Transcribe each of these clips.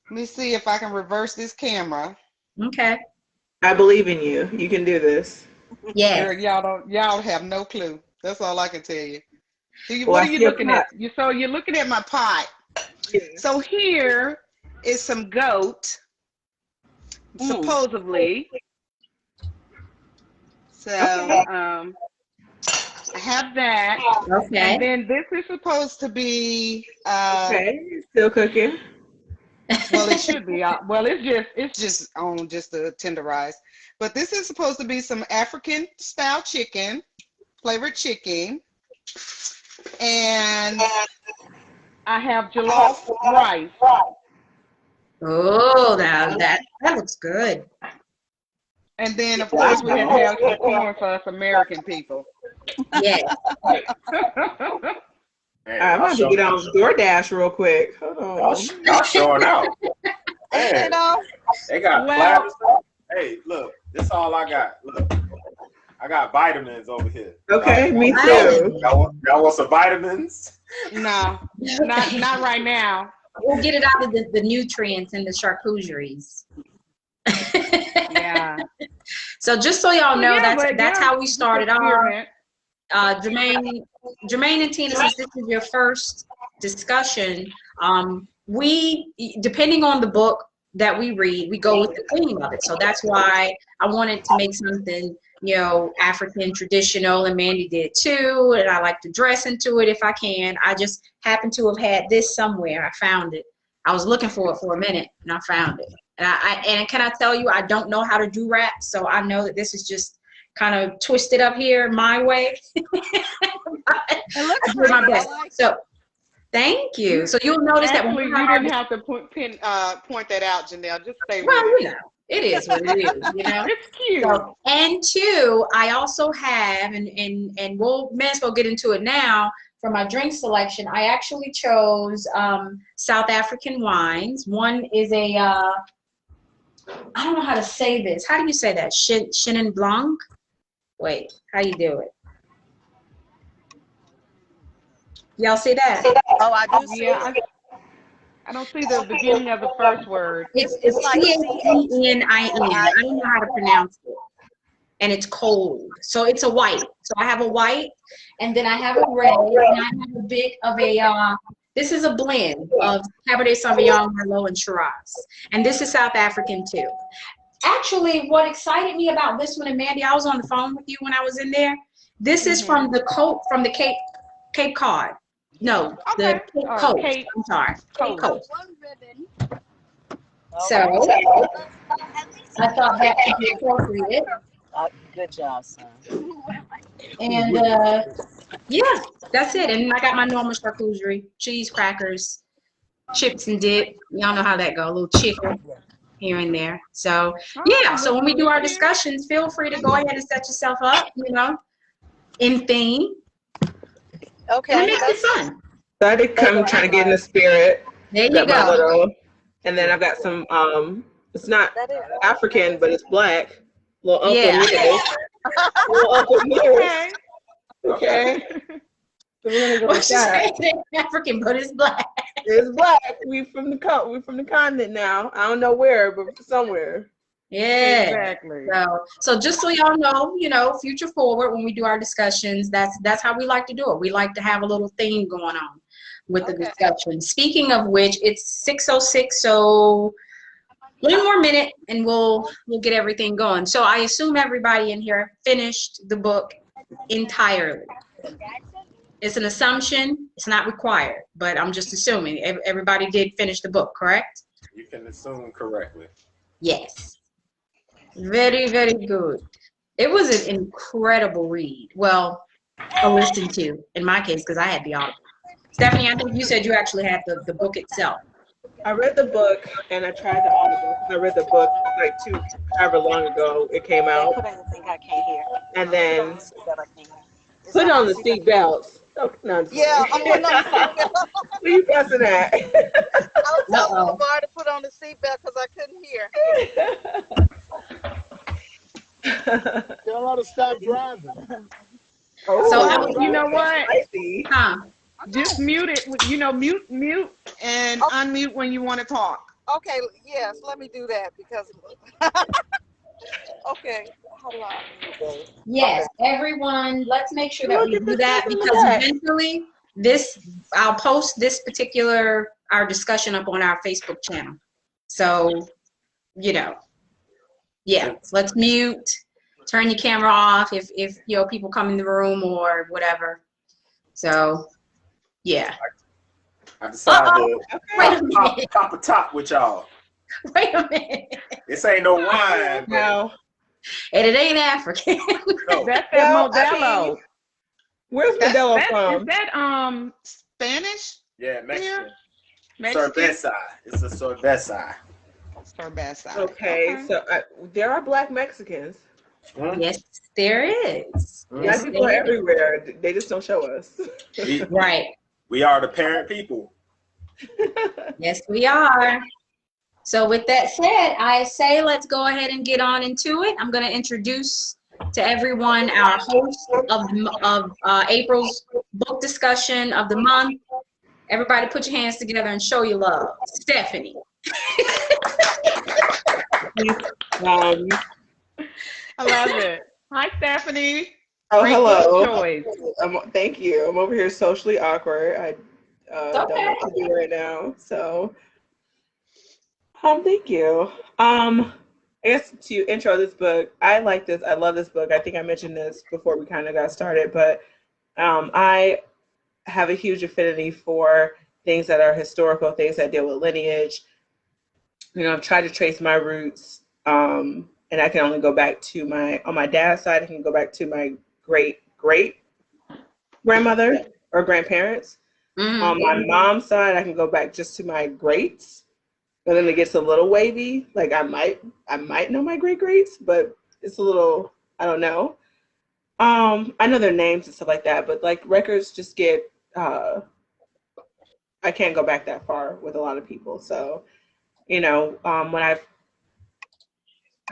Let me see if I can reverse this camera. Okay. I believe in you. You can do this. Yes. Girl, y'all have no clue. That's all I can tell you. Well, What I are you see a looking pot. at? So you're looking at my pot. Yeah. So here is some goat, supposedly. So Okay. I have that, and Okay. then this is supposed to be. Okay. Still cooking. Well, it should be. Well, it's just on just the tenderized, but this is supposed to be some African style chicken, flavored chicken, and I have jollof rice. Oh, now that looks good. And then, of course, we had to have some corn for us American people. Yes. Man, I'm y'all about to showing get on DoorDash real quick. Hold on. y'all showing out. Man, You know, they got Well, platters. Hey, look, this all I got. Look, I got vitamins over here. Okay, me Wow. too. Y'all want some vitamins? no, not right now. We'll get it out of the nutrients and the charcuteries. Yeah. So just so y'all know, Yeah, that's how we started off. Experiment. Jermaine and Tina, since this is your first discussion, we, depending on the book that we read, we go with the theme of it. So that's why I wanted to make something, African traditional, and Mandy did too. And I like to dress into it if I can. I just happen to have had this somewhere. I found it. I was looking for it for a minute, and I found it. And can I tell you, I don't know how to do rap, so I know that this is just kind of twisted up here my way. it looks I do my pretty. best. I like So thank you. So you'll notice that when Actually, we you have didn't have to point that out, Janelle. Just stay with well, it. it is what it is, It's cute. So, and two, I also have, and we'll may as well get into it now. For my drink selection, I actually chose South African wines. One is a I don't know how to say this. How do you say that? Chenin Blanc? Wait, how you do it? Y'all see that? Oh, I do see Yeah, it. I don't see the beginning of the first word. It's like Chenin. I don't know how to pronounce it. And it's cold. So it's a white. So I have a white, and then I have a red, and I have a bit of a, this is a blend of Cabernet Sauvignon, Merlot, and Shiraz. And this is South African too. Actually, what excited me about this one, and Mandy, I was on the phone with you when I was in there. This is from the Cape Cod. No, the Okay. Cape Coast. Cape I'm sorry, Cape Coast. Oh, So I thought that could be appropriate. good job, son. And yeah, that's it. And I got my normal charcuterie, cheese, crackers, chips and dip. Y'all know how that go, a little chicken here and there. So yeah, so when we do our discussions, feel free to go ahead and set yourself up, in theme. And Okay, it makes it fun. So I did come trying to get in the spirit. There you Got my go. little, and then I've got some. It's not that is. African, but it's black. Little Uncle Yeah. Nearest. Little Uncle Nearest. Okay. So we're gonna go What with you say? that. It ain't African, but it's black. It's black. We from the continent now. I don't know where, but somewhere. Yeah. Exactly. So just so y'all know, future forward when we do our discussions, that's how we like to do it. We like to have a little theme going on with the discussion. Speaking of which, it's 6:06, so one more minute and we'll get everything going. So I assume everybody in here finished the book entirely. It's an assumption. It's not required, but I'm just assuming everybody did finish the book, correct? You can assume correctly. Yes. Very, very good. It was an incredible read. Well, a listen to, in my case, because I had the audible. Stephanie, I think you said you actually had the book itself. I read the book and I tried the audible. I read the book like however long ago it came out. Put anything I can't hear. And then That I can't hear. put on the seat belts. Oh, no, I'm just Yeah, I'm kidding. putting on the seatbelt. What are you fussing at? I was telling Lamar to put on the seatbelt because I couldn't hear. Tell her to stop driving. Oh, So You know what? huh? Just mute it. Mute and unmute when you want to talk. Okay, yes, let me do that because okay, how do I do this? Yes, Okay. everyone, let's make sure that Look we at do the that stuff in the because back. eventually I'll post this particular, our discussion up on our Facebook channel. So, you know, yeah, let's mute, turn your camera off if you know, people come in the room or whatever. So, yeah. I decided Uh-oh, to wait a minute, pop a top with y'all. wait a minute. This ain't no wine, but No. And it ain't African. no. That's that Well, I Modelo. mean, where's That Modelo that is from? that Spanish Yeah, Mexican. beer? Mexican Cerveza. It's a cerveza. cerveza. Okay, so there are Black Mexicans. Mm-hmm. Yes, there is. Mhm. Black Yes, people are there is. everywhere. They just don't show us. Right. We are the parent people. Yes, we are. So with that said, I say let's go ahead and get on into it. I'm going to introduce to everyone our host of April's book discussion of the month. Everybody put your hands together and show your love. Stephanie. I love it. Hi, Stephanie. Oh, Great hello. book choice. Thank you. I'm over here socially awkward. I don't know Okay. what to do right now. So, thank you. I guess to intro this book, I like this. I love this book. I think I mentioned this before we kind of got started, but I have a huge affinity for things that are historical, things that deal with lineage. You know, I've tried to trace my roots, and I can only go back to on my dad's side, I can go back to my great grandmother or grandparents. Mm-hmm. On my mom's side, I can go back just to my greats. But then it gets a little wavy. Like I might know my greats, but it's a little, I don't know. I know their names and stuff like that, but like records just get I can't go back that far with a lot of people. So, you know, when I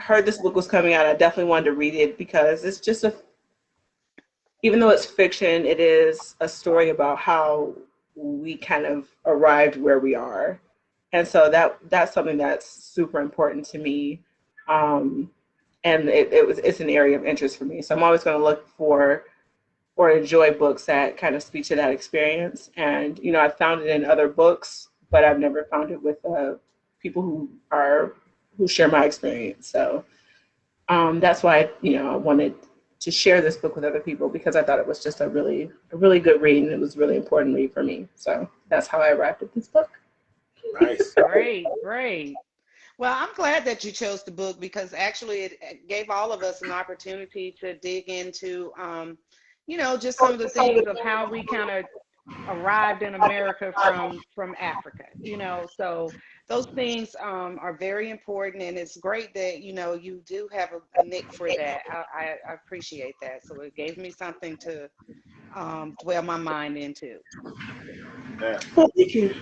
heard this book was coming out, I definitely wanted to read it because it's just even though it's fiction, it is a story about how we kind of arrived where we are. And so that's something that's super important to me. And it's an area of interest for me. So I'm always going to look for or enjoy books that kind of speak to that experience. And, you know, I've found it in other books, but I've never found it with people who share my experience. So that's why, you know, I wanted to share this book with other people because I thought it was just a really good read and it was a really important read for me. So that's how I arrived at this book. Nice. Great. Well, I'm glad that you chose the book because actually it gave all of us an opportunity to dig into, you know, just some of the things of how we kind of arrived in America from Africa, you know. So those things are very important, and it's great that you know you do have a nick for that. I appreciate that. So it gave me something to dwell my mind into. Yeah, Well, thank you.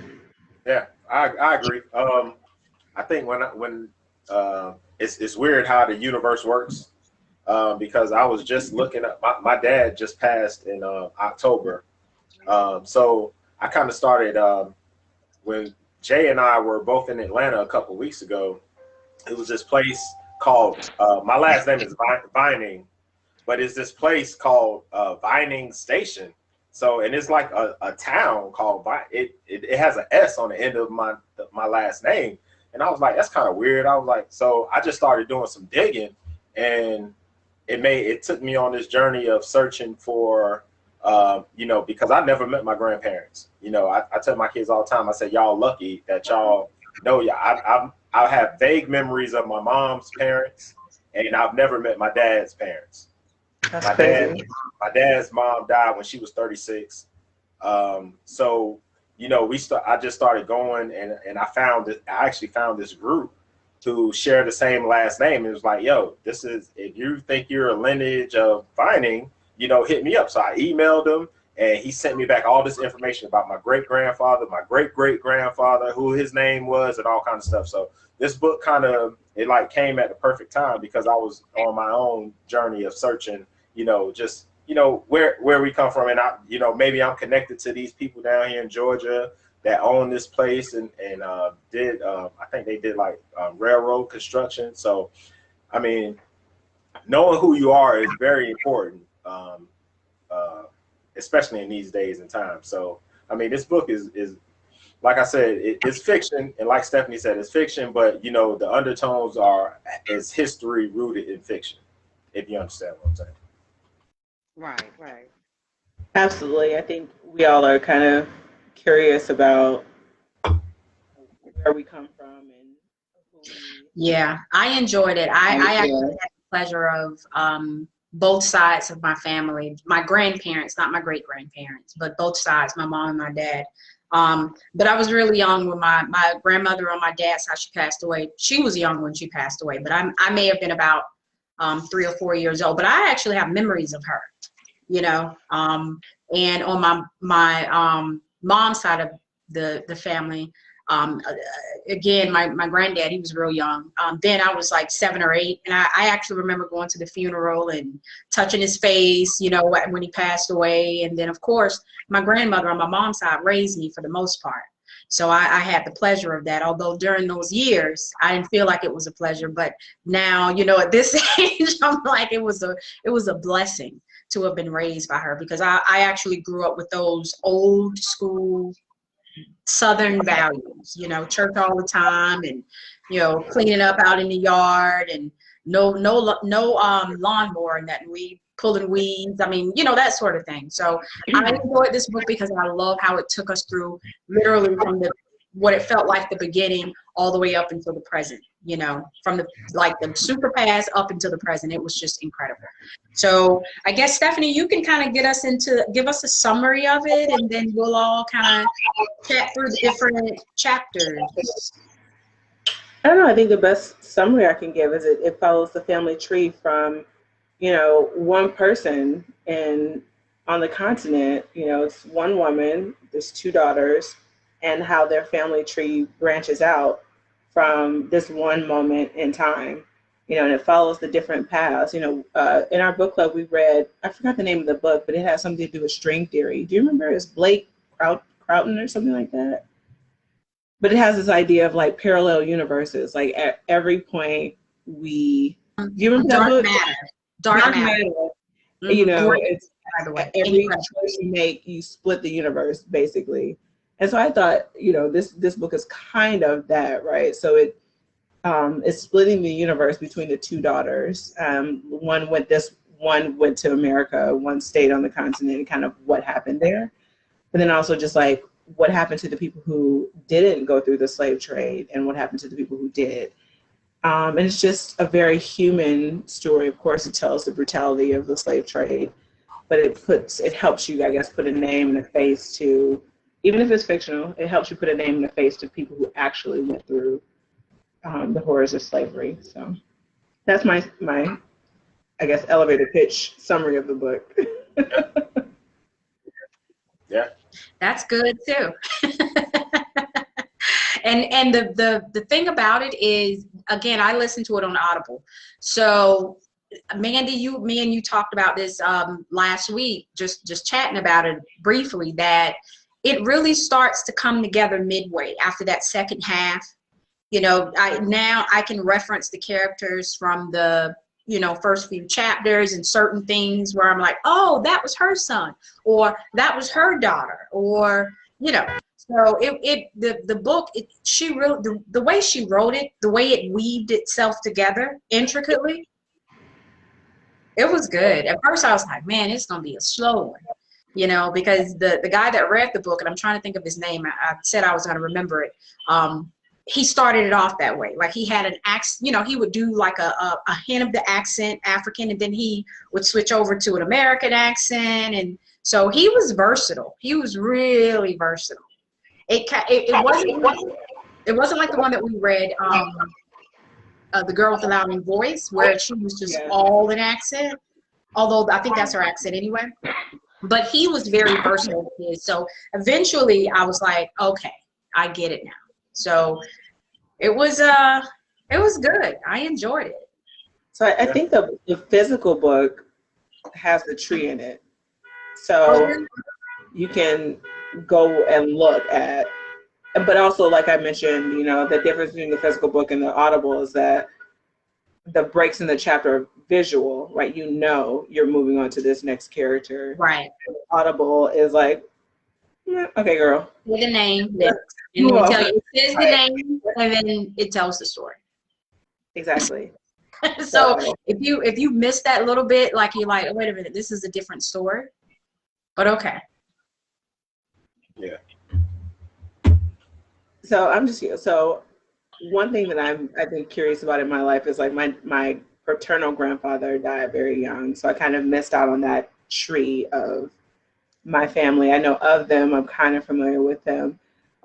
yeah, I agree. I think when it's weird how the universe works because I was just looking up. My dad just passed in October, so I kind of started when Jay and I were both in Atlanta a couple weeks ago. It was this place called my last name is Vining, but it's this place called Vining Station. So, and it's like a town called it has an S on the end of my last name. And I was like, that's kind of weird. I was like, so I just started doing some digging and it took me on this journey of searching for, you know, because I never met my grandparents. You know, I tell my kids all the time, I say, y'all lucky that y'all know. I have vague memories of my mom's parents and I've never met my dad's parents. That's My crazy. my dad's mom died when she was 36. So, you know, I just started going and I actually found this group who share the same last name. It was like, yo, if you think you're a lineage of Vining, you know, hit me up. So I emailed him and he sent me back all this information about my great grandfather, my great great grandfather, who his name was, and all kinds of stuff. So this book it like came at the perfect time because I was on my own journey of searching, you know, just, you know, where we come from. And I, you know, maybe I'm connected to these people down here in Georgia. that own this place and did I think they did like railroad construction. So I mean, knowing who you are is very important, especially in these days and times. So I mean, this book is like I said, it's fiction, and like Stephanie said, it's fiction, but you know the undertones is history rooted in fiction, if you understand what I'm saying. Right, right. Absolutely. I think we all are kind of curious about where we come from and who Yeah, I enjoyed it. I actually had the pleasure of both sides of my family, my grandparents, not my great grandparents, but both sides, my mom and my dad. But I was really young when my grandmother on my dad's side, she passed away. She was young when she passed away, but I may have been about 3 or 4 years old. But I actually have memories of her, you know. And on my mom's side of the family, again, my granddad, he was real young. Then I was like 7 or 8, and I actually remember going to the funeral and touching his face, you know, when he passed away. And then, of course, my grandmother on my mom's side raised me for the most part. So I had the pleasure of that. Although during those years, I didn't feel like it was a pleasure. But now, you know, at this age, I'm like, it was a blessing to have been raised by her, because I actually grew up with those old school Southern values, you know, church all the time, and, you know, cleaning up out in the yard, and no lawnmower and that, we pulling weeds. I mean, you know, that sort of thing. So I enjoyed this book because I love how it took us through literally from what it felt like the beginning all the way up until the present, you know, from the super past up until the present. It was just incredible. So I guess, Stephanie, you can kind of give us a summary of it, and then we'll all kind of chat through the different chapters. I don't know. I think the best summary I can give is it follows the family tree from, you know, one person on the continent. You know, it's one woman, there's 2 daughters, and how their family tree branches out from this one moment in time. You know, and it follows the different paths. You know, in our book club, we read, I forgot the name of the book, but it has something to do with string theory. Do you remember? It's Blake Croughton or something like that. But it has this idea of like parallel universes. Like at every point do you remember that book? Dark Matter. Mm-hmm. You know, it's by the way, every choice you make, you split the universe basically. And so I thought, you know, this book is kind of that, right? So it's splitting the universe between the 2 daughters. One went to America, one stayed on the continent, and kind of what happened there. But then also just like what happened to the people who didn't go through the slave trade, and what happened to the people who did. And it's just a very human story. Of course, it tells the brutality of the slave trade, but it helps you, I guess, put a name and a face to, even if it's fictional, it helps you put a name and a face to people who actually went through the horrors of slavery. So that's my I guess elevator pitch summary of the book. Yeah, that's good too. And the thing about it is, again, I listened to it on Audible. So Mandy, me and you talked about this last week, just chatting about it briefly, that it really starts to come together midway after that second half. You know, now I can reference the characters from the, you know, first few chapters, and certain things where I'm like, oh, that was her son, or that was her daughter, or, you know. So the book, she really, the way she wrote it, the way it weaved itself together intricately, it was good. At first I was like, man, it's gonna be a slow one, you know, because the guy that read the book, and I'm trying to think of his name, I said I was gonna remember it. He started it off that way. Like he had an accent, you know, he would do like a hint of the accent, African, and then he would switch over to an American accent. And so he was versatile. He was really versatile. It wasn't like the one that we read, The Girl with the Loud Voice, where she was just all in accent, although I think that's her accent anyway. But he was very versatile. So eventually I was like, okay, I get it now. So it was good. I enjoyed it. So I think the physical book has the tree in it. So you can go and look at but also, like I mentioned, you know, the difference between the physical book and the Audible is that the breaks in the chapter are visual, right? You know, you're moving on to this next character. Right. Audible is like, okay, girl. With the name, and we'll tell you, it says the name, and then it tells the story. Exactly. So if you miss that little bit, like you're like, oh, wait a minute, this is a different story. But okay. Yeah. So I'm just so one thing that I've been curious about in my life is like my paternal grandfather died very young, so I kind of missed out on that tree of my family. I know of them, I'm kind of familiar with them,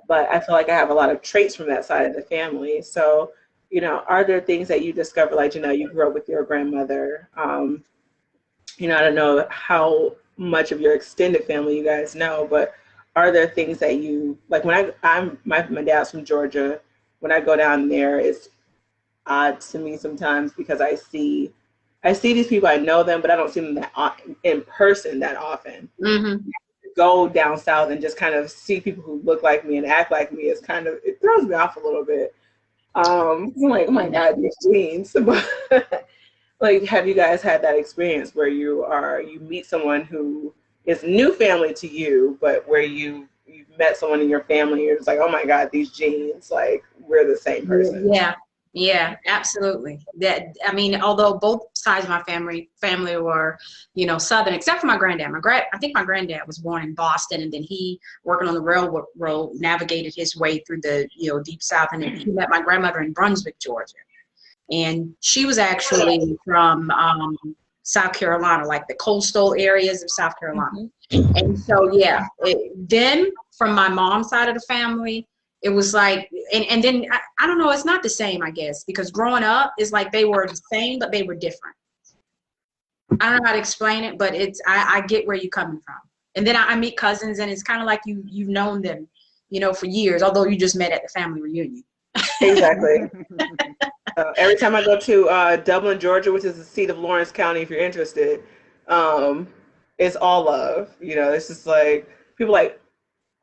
but I feel like I have a lot of traits from that side of the family. So, you know, are there things that you discover, like, you know, you grew up with your grandmother? You know, I don't know how much of your extended family you guys know, but are there things that you like when my dad's from Georgia. When I go down there, it's odd to me sometimes because I see these people, I know them, but I don't see them in person that often. Mm-hmm. Go down south and just kind of see people who look like me and act like me is kind of, it throws me off a little bit. I'm like, oh my God, these jeans. Like, have you guys had that experience where you meet someone who is new family to you, but where you've met someone in your family, you're just like, oh my God, these jeans, like we're the same person. Yeah, absolutely. That, I mean, although both sides of my family were, you know, Southern, except for my granddad. I think my granddad was born in Boston, and then he, working on the railroad, navigated his way through the, you know, deep South, and he met my grandmother in Brunswick, Georgia. And she was actually from South Carolina, like the coastal areas of South Carolina. Mm-hmm. And so, yeah, then from my mom's side of the family, it was like, and then, I don't know, it's not the same, I guess, because growing up, it's like they were the same, but they were different. I don't know how to explain it, but I get where you're coming from. And then I meet cousins, and it's kind of like you've known them, you know, for years, although you just met at the family reunion. Exactly. Every time I go to Dublin, Georgia, which is the seat of Lawrence County, if you're interested, it's all love. You know, it's just like, people like,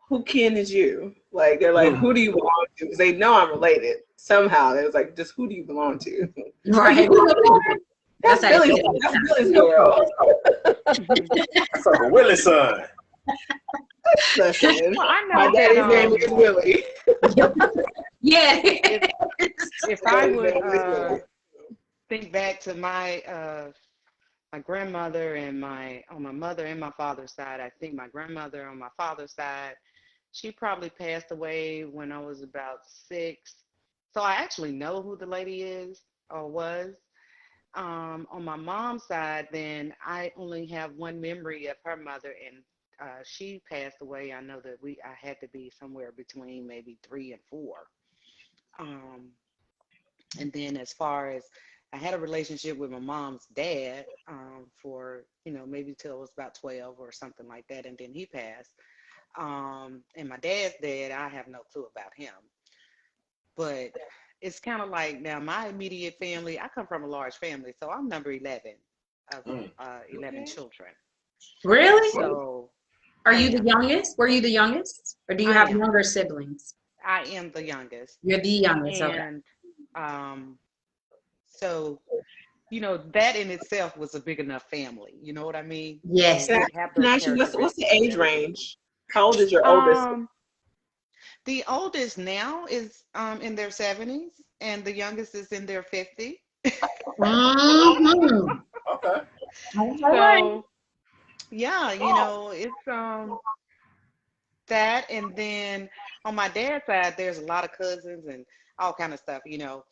who kin is you? Like, they're like, who do you belong to? Because they know I'm related somehow. It's like, just who do you belong to? Right. That's Billy's girl. That's Uncle Willie's son. Listen, well, I know my daddy's name is Willie. Yeah. If I would think back to my grandmother and on my mother and my father's side, I think my grandmother on my father's side, she probably passed away when I was about 6. So I actually know who the lady is or was. On my mom's side, then I only have one memory of her mother, and she passed away. I know that I had to be somewhere between maybe 3 and 4. And then as far as I had a relationship with my mom's dad for, you know, maybe till I was about 12 or something like that, and then he passed. And my dad's dad, I have no clue about him. But it's kind of like now my immediate family, I come from a large family, so I'm number 11 of 11 children. Really? So are you the youngest? Were you the youngest? Or do you have younger siblings? I am the youngest. You're the youngest, and so, you know, that in itself was a big enough family. You know what I mean? Yes. Can I ask you, what's the age range? How old is your oldest? The oldest now is in their 70s, and the youngest is in their 50s. Mm-hmm. Okay. So, yeah, you know, it's that, and then on my dad's side, there's a lot of cousins and all kind of stuff, you know.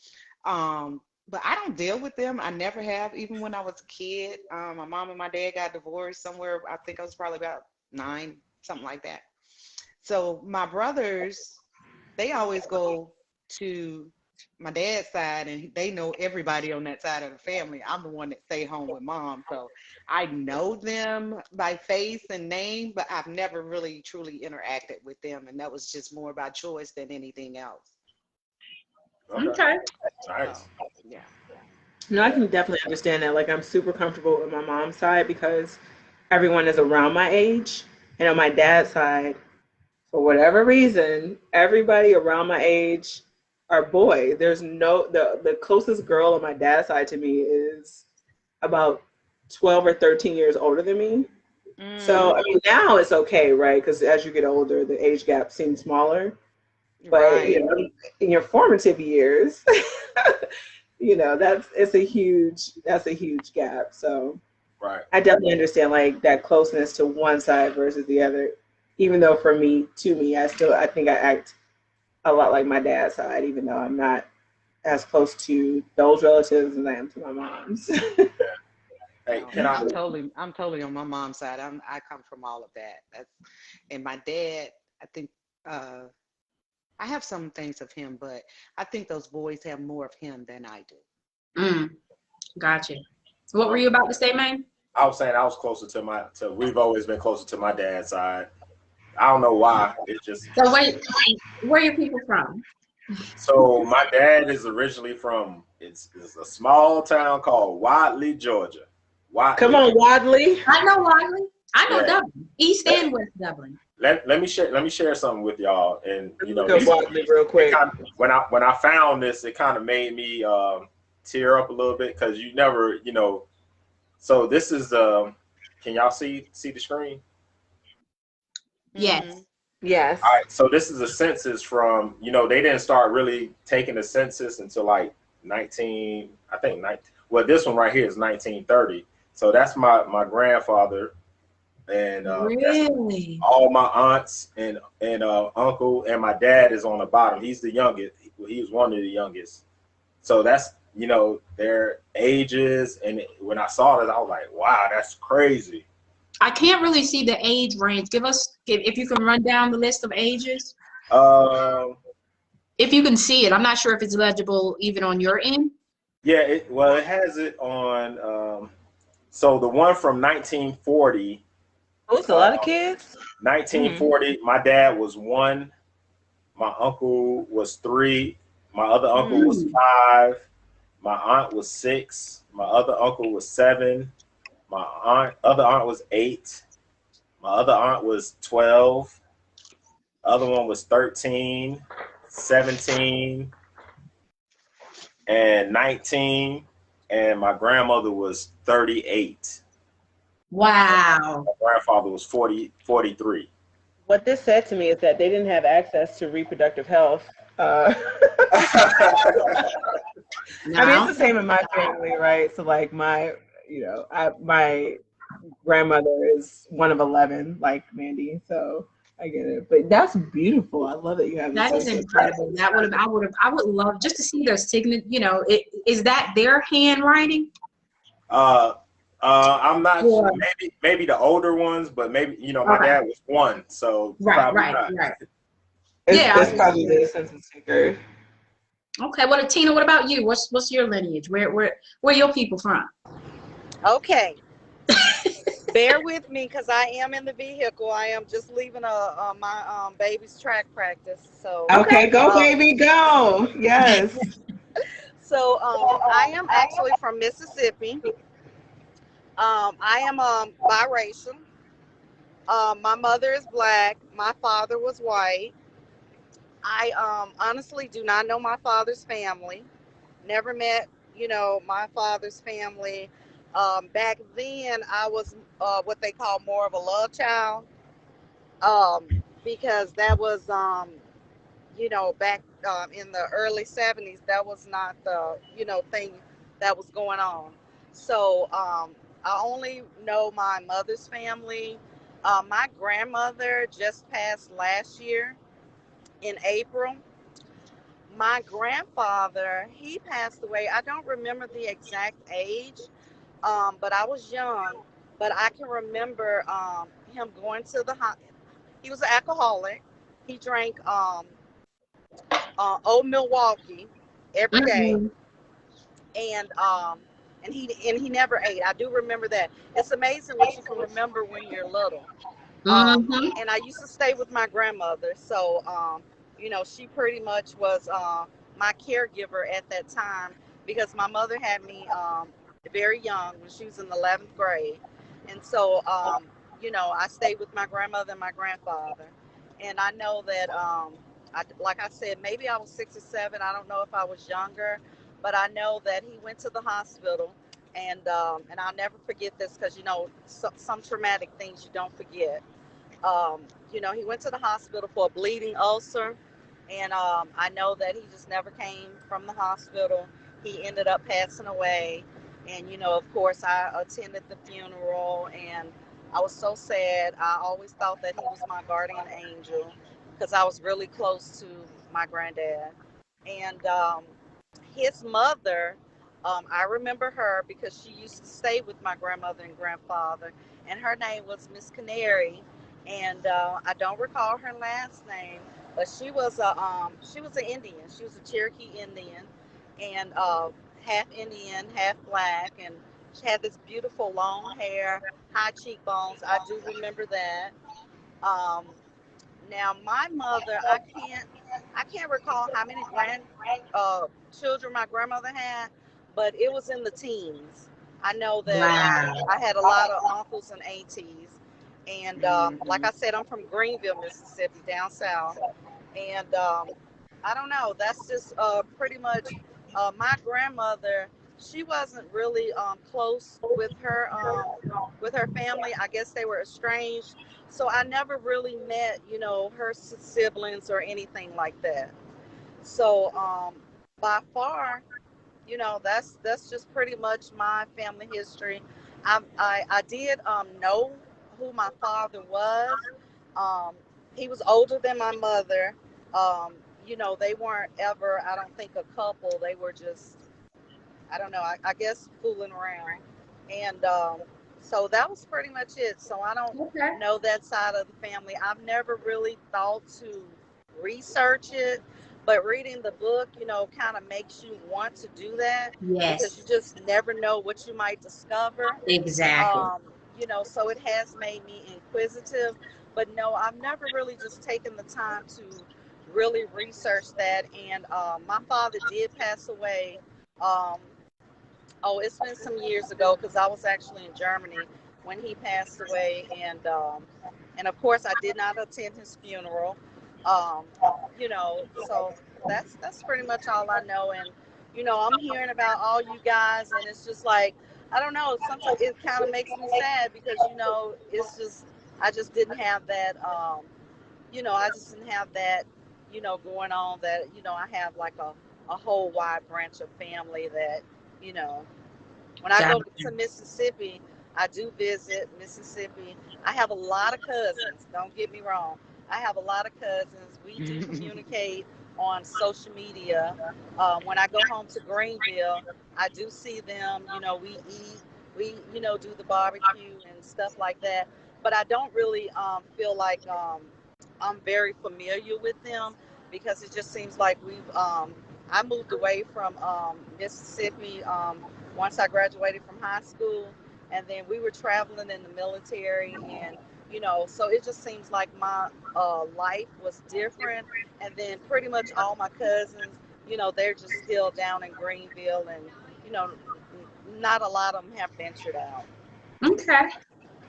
But I don't deal with them. I never have, even when I was a kid. My mom and my dad got divorced somewhere. I think I was probably about 9, something like that. So my brothers, they always go to my dad's side, and they know everybody on that side of the family. I'm the one that stay home with mom. So I know them by face and name, but I've never really truly interacted with them. And that was just more by choice than anything else. Okay. Nice. So, yeah. No, I can definitely understand that. Like, I'm super comfortable with my mom's side because everyone is around my age. And on my dad's side, for whatever reason, everybody around my age are boys. There's no the closest girl on my dad's side to me is about 12 or 13 years older than me. So I Mm, mean now it's okay, right? Because as you get older, the age gap seems smaller. But right. in your formative years, that's a huge gap. So Right. I definitely understand like that closeness to one side versus the other. Even though for me, to me, I think I act a lot like my dad's side, even though I'm not as close to those relatives as I am to my mom's. Hey, No, can I? I'm totally on my mom's side. I come from all of that. And my dad, I think uh I have some things of him, but I think those boys have more of him than I do. Mm, gotcha. What were I'm, you about to say, man? I was saying I was closer to my. To we've always been closer to my dad's side. I don't know why. It's just So where are your people from? so. My dad is originally from. It's a small town called Wadley, Georgia. Come Wadley. on, Wadley. I know Wadley. I know Yeah. Dublin. East Let, and West Dublin. let me share something with y'all. And Let's look up Wadley real it quick. kind of when I found this, it kind of made me tear up a little bit because you never So this is can y'all see the screen? Mm-hmm. Yes. Yes. All right, so this is a census from, they didn't start really taking the census until like 19, I think 19, well, this one right here is 1930. So that's my grandfather, and that's Really? all my aunts and uncle, and my dad is on the bottom. He's the youngest. He was one of the youngest. So that's, their ages. And when I saw this, I was like, wow, that's crazy. I can't really see the age range. If you can run down the list of ages. Um, If you can see it, I'm not sure if it's legible even on your end. yeah, it has it on. So the one from 1940, Oh, it's a uh, lot of kids. 1940, my dad was one, my uncle was three, my other uncle was Mm. five, my aunt was six, my other uncle was seven, my other aunt was eight, my other aunt was 12, other one was 13, 17, and 19, and my grandmother was 38. Wow. My grandfather was 43. What this said to me is that they didn't have access to reproductive health. I mean, it's Now, the same in my family, right? So, like, my grandmother is one of 11, like Mandy. So I get it. But that's beautiful. I love that you have this. that is incredible. I would love just to see their signature. Is that their handwriting? uh, I'm not Or maybe the older ones, but maybe my okay, dad was one, so right, probably right, not. right. It's, Yeah. it's probably the census taker. Okay. Well, Tina, what about you? What's your lineage? Where your people from? Okay. Bear with me because I am in the vehicle. I am just leaving my baby's track practice. So, Okay. Okay, go, um, baby, go. Yes. I am actually from Mississippi. I am biracial. My mother is black. My father was white. I honestly do not know my father's family. Never met, my father's family. Back then, I was what they call more of a love child, um, because that was, back in the early 70s, that was not the, thing that was going on. So I only know my mother's family. My grandmother just passed last year in April. My grandfather, he passed away. I don't remember the exact age, but I was young. But I can remember him going to he was an alcoholic. He drank Old Milwaukee every day, Mm-mm. and and he never ate. I do remember that. It's amazing what you can remember when you're little. Mm-hmm. And I used to stay with my grandmother, so she pretty much was my caregiver at that time because my mother had me very young when she was in the 11th grade, and so I stayed with my grandmother and my grandfather, And I know that, like I said, maybe I was 6 or 7. I don't know if I was younger, but I know that he went to the hospital, and I'll never forget this because some traumatic things you don't forget. um, he went to the hospital for a bleeding ulcer, and I know that he just never came from the hospital. He ended up passing away, and of course, I attended the funeral, and I was so sad. I always thought that he was my guardian angel because I was really close to my granddad, and his mother. I remember her because she used to stay with my grandmother and grandfather, and her name was Miss Canary, and I don't recall her last name, but she was an Indian. She was a Cherokee Indian, and half Indian, half black, and she had this beautiful long hair, high cheekbones. I do remember that. Um, Now my mother, I can't recall how many uh, children my grandmother had, but it was in the teens. I know that Wow. I had a lot of uncles and aunties, and like Hmm. I said, I'm from Greenville, Mississippi, down south, and I don't know. That's just pretty much my grandmother. She wasn't really close with her family. I guess they were estranged, so I never really met her siblings or anything like that. So by far, that's just pretty much my family history. I did know who my father was. Um, he was older than my mother. Um, they weren't ever, I don't think, a couple. They were just, I don't know, I guess fooling around. And so that was pretty much it. So I don't Okay. know that side of the family. I've never really thought to research it, but reading the book, kind of makes you want to do that because you Yes, just never know what you might discover. exactly. Um, so it has made me inquisitive, but no, I've never really just taken the time to really research that. And my father did pass away. Um, oh, it's been some years ago because I was actually in Germany when he passed away, and of course I did not attend his funeral. Um, so that's pretty much all I know. And I'm hearing about all you guys, and it's just like I don't know. Sometimes it kind of makes me sad because it's just I just didn't have that. I just didn't have that. Going on that. I have like a whole wide branch of family that you know when I Got go to Mississippi, I do visit Mississippi. I have a lot of cousins. Don't get me wrong. I have a lot of cousins. We do communicate on social media. When I go home to Greenville, I do see them. We eat, we do the barbecue and stuff like that. But I don't really feel like I'm very familiar with them because it just seems like I moved away from Mississippi once I graduated from high school, and then we were traveling in the military, and so it just seems like my life was different. And then pretty much all my cousins, they're just still down in Greenville, and you know, not a lot of them have ventured out. okay.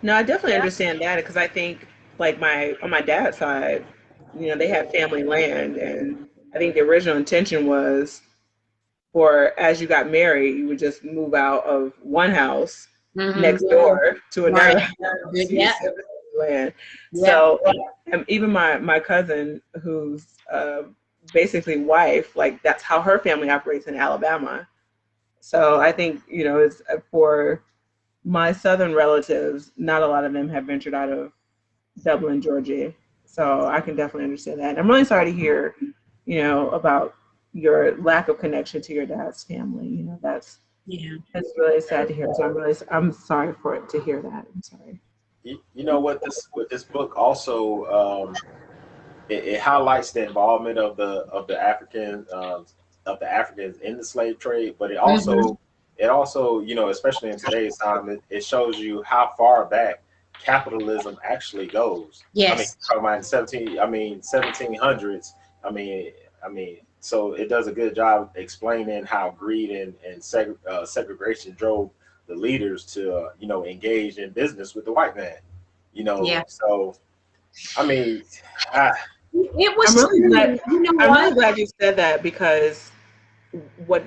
No, I definitely Yeah. understand that because I think like my on my dad's side, they had family land, and I think the original intention was for as you got married, you would just move out of one house Mm-hmm. next door to Right. another house. You Yep. still have land. Yep. So even my cousin, who's basically wife, like that's how her family operates in Alabama. So I think it's for my southern relatives. Not a lot of them have ventured out of Dublin, Georgia. So I can definitely understand that. And I'm really sorry to hear, about your lack of connection to your dad's family. Yeah. That's really sad to hear. So I'm sorry for it to hear that. I'm sorry. You know what this book also it highlights the involvement of the Africans in the slave trade, but Mm-hmm. it also especially in today's time it shows you how far back capitalism actually goes. I mean, Yes. talking about 1700s. I mean, so it does a good job explaining how greed and segregation drove the leaders to engage in business with the white man. Yeah. So I mean, I, It was I'm really glad. true. You know I'm what? really glad you said that because what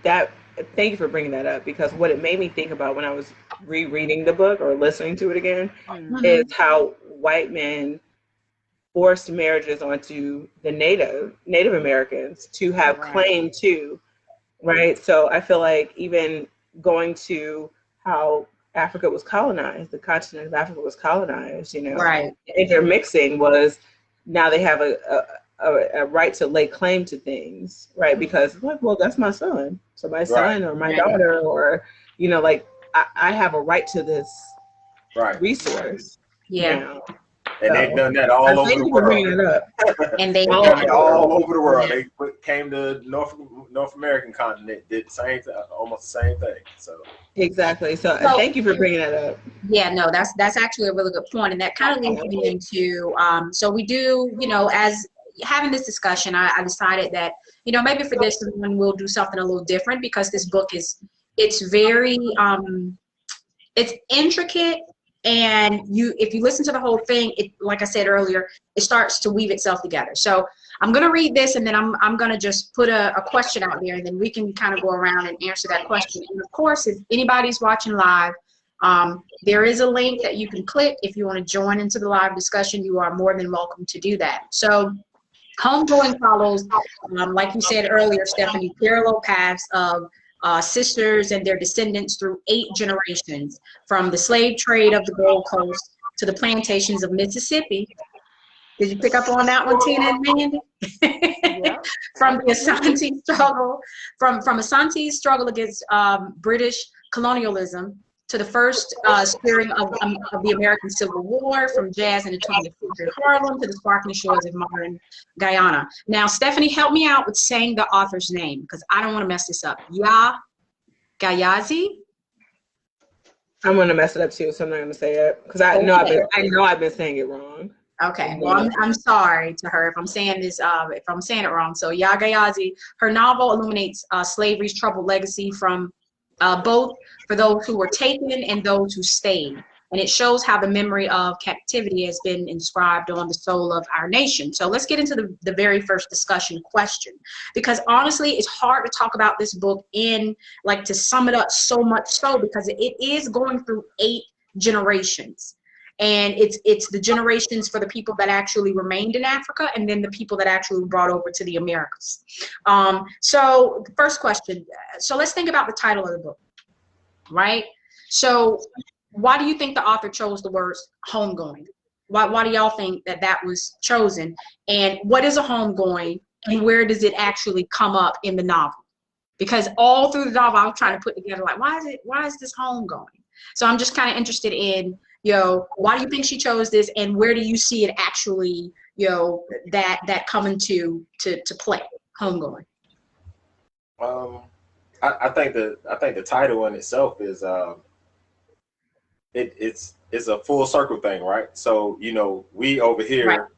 that. Thank you for bringing that up because what it made me think about when I was rereading the book or listening to it again is Mhm. how white men forced marriages onto the Native Americans to have Right. claim to, right? So I feel like even going to how Africa was colonized, the continent of Africa was colonized, Right. intermixing was now they have a right to lay claim to things, right? Because like, well, that's my son. So my right, son or my Right. daughter or, like I have a right to this right. Right. resource Yeah. now. And they've So done that I all over thank the you for world. bringing it up. And they've All done over it. the world. All over the world. Yeah. They came to North American continent, did the same thing, almost the same thing. So Exactly. So So thank you for bringing that up. yeah, no, that's actually a really good point, and that kind of leads me into so we do, as having this discussion, I decided that maybe for this one we'll do something a little different because this book it's very it's intricate, and if you listen to the whole thing, it, like I said earlier, it starts to weave itself together. So I'm going to read this, and then I'm going to just put a question out there, and then we can kind of go around and answer that question. And of course, if anybody's watching live, there is a link that you can click if you want to join into the live discussion. You are more than welcome to do that. So Homegoing follows, like you said earlier, Stephanie, parallel paths of sisters and their descendants through 8 generations, from the slave trade of the Gold Coast to the plantations of Mississippi. Did you pick up on that one, Tina and Mandy? Yeah. From the Absolutely. Asante struggle, from Asante's struggle against British colonialism to the first steering of the American Civil War, from jazz in the 20th century Harlem to the sparkling shores of modern Guyana. Now, Stephanie, help me out with saying the author's name because I don't want to mess this up. Yaa Gyasi. I'm gonna mess it up too, so I'm not gonna say it because I know Okay. I've been saying it wrong. Okay, well, I'm sorry to her if I'm saying this, if I'm saying it wrong. So Yaa Gyasi, her novel illuminates slavery's troubled legacy from both for those who were taken and those who stayed. And it shows how the memory of captivity has been inscribed on the soul of our nation. So let's get into the very first discussion question, because honestly, it's hard to talk about this book to sum it up so much so, because it is going through 8 generations. And it's the generations for the people that actually remained in Africa, and then the people that actually were brought over to the Americas. So the first question, so let's think about the title of the book, right? So why do you think the author chose the words homegoing? Why do y'all think that was chosen? And what is a homegoing, and where does it actually come up in the novel? Because all through the novel, I was trying to put together, like, why is this homegoing? So I'm just kind of interested in, why do you think she chose this, and where do you see it actually, that coming to play, homegoing? I think the title in itself is it's a full circle thing, right? So we over Right. here,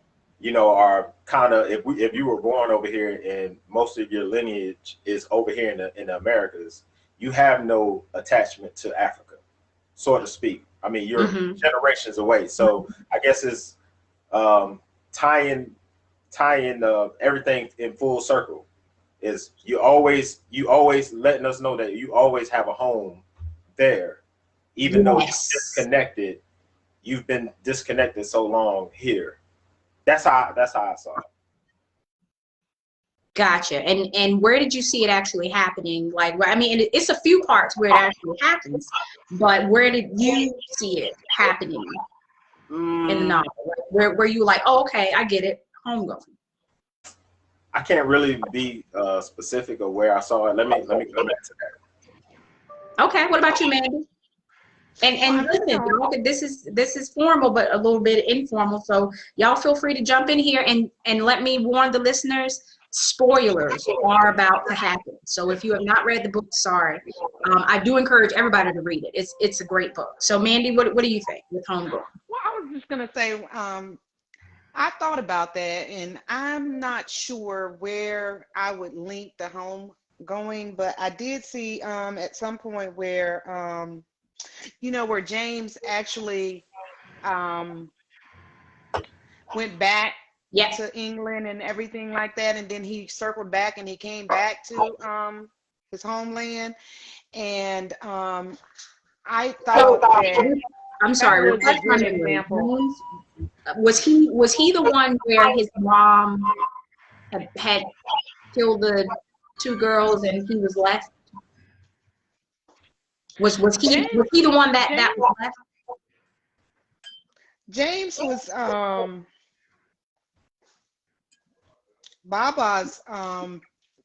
are kind of, if you were born over here and most of your lineage is over here in the Americas, you have no attachment to Africa, so to speak. I mean, you're Mm-hmm. generations away. So I guess it's tying everything in full circle. Is you always letting us know that you always have a home there, even though Yes. you've been disconnected so long here. That's how I saw it. Gotcha. And where did you see it actually happening? Like, I mean, it's a few parts where it actually happens, but where did you see it happening in the novel? Like, where you like, oh, okay, I get it, homegoing. I can't really be specific of where I saw it. Let me come back to that. Okay, what about you, Mandy? And listen, y'all, this is formal, but a little bit informal. So y'all feel free to jump in here and let me warn the listeners. Spoilers are about to happen. So if you have not read the book, sorry. I do encourage everybody to read it. It's a great book. So Mandy, what do you think with Homegoing? Well, I was just gonna say, I thought about that, and I'm not sure where I would link the home going, but I did see at some point where where James actually went back Yes. to England and everything like that, and then he circled back and he came back to his homeland. And I thought that I'm that sorry, was a refresh my good memory. example. Was he the one where his mom had killed the two girls and he was left? Was James he the one that James was left? James was Baba's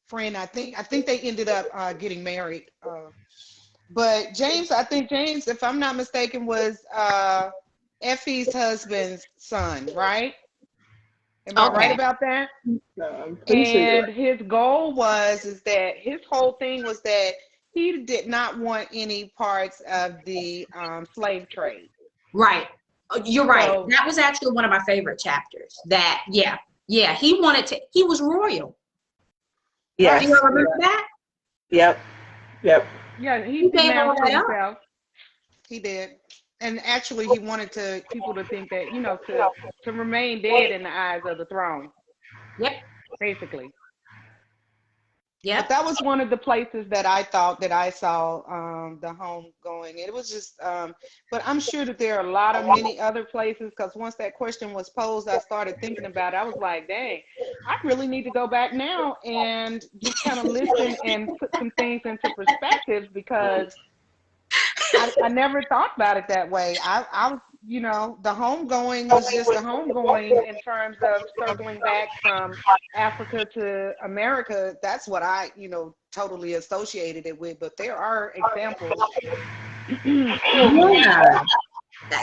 friend. I think they ended up getting married. But James, I think James, if I'm not mistaken, was Effie's husband's son, right? Am I right Okay. about that? No, I'm pretty sure you're And his goal is that his whole thing was that he did not want any parts of the slave trade. Right. You're right. So That was actually one of my favorite chapters. That, yeah. He wanted to, he was royal. Yes. Do you remember that? Yep. yeah, he He gave all denounced that up. himself. He did. And actually he wanted people to think that, to remain dead in the eyes of the throne, Yep. basically. But Yep. that was one of the places that I thought that I saw the homegoing. It was just, but I'm sure that there are many other places, because once that question was posed, I started thinking about it. I was like, dang, I really need to go back now and just kind of listen and put some things into perspective, because I never thought about it that way. I was, the homegoing was just a homegoing in terms of circling back from Africa to America. That's what I, totally associated it with. But there are examples. Excuse me. Yeah.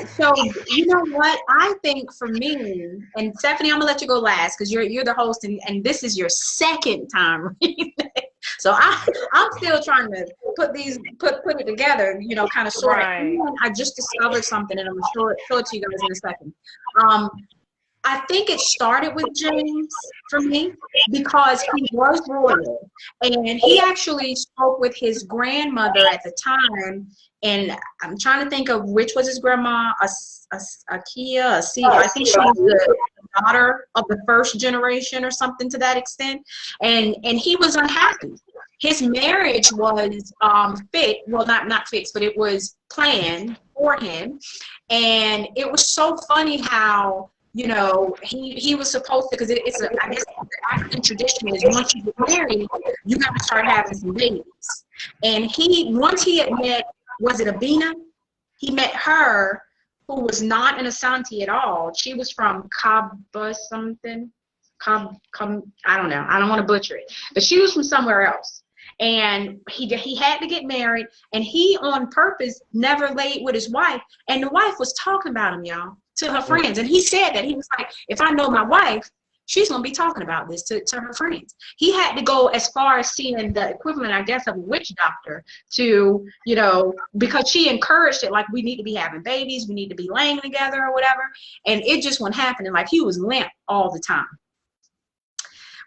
So you know what? I think for me, and Stephanie, I'm gonna let you go last because you're the host, and this is your second time reading it. So I'm still trying to put it together, kind of sort of. Right. I just discovered something, and I'm gonna show it to you guys in a second. I think it started with James for me because he was royal, and he actually spoke with his grandmother at the time. And I'm trying to think of which was his grandma, Akia, I think she was the daughter of the first generation or something to that extent. And he was unhappy. His marriage was not fixed, but it was planned for him. And it was so funny how, he was supposed to, because I guess the African tradition is once you get married, you got to start having some babies. And once he had met, was it Abina? He met her, who was an Asante at all. She was from Kaba something. I don't know. I don't want to butcher it. But she was from somewhere else. And he had to get married, and he on purpose never laid with his wife. And the wife was talking about him, y'all, to her friends. And he said that. He was like, if I know my wife, she's going to be talking about this to her friends. He had to go as far as seeing the equivalent, I guess, of a witch doctor to, because she encouraged it, like, we need to be having babies, we need to be laying together or whatever. And it just wasn't happening. Like, he was limp all the time.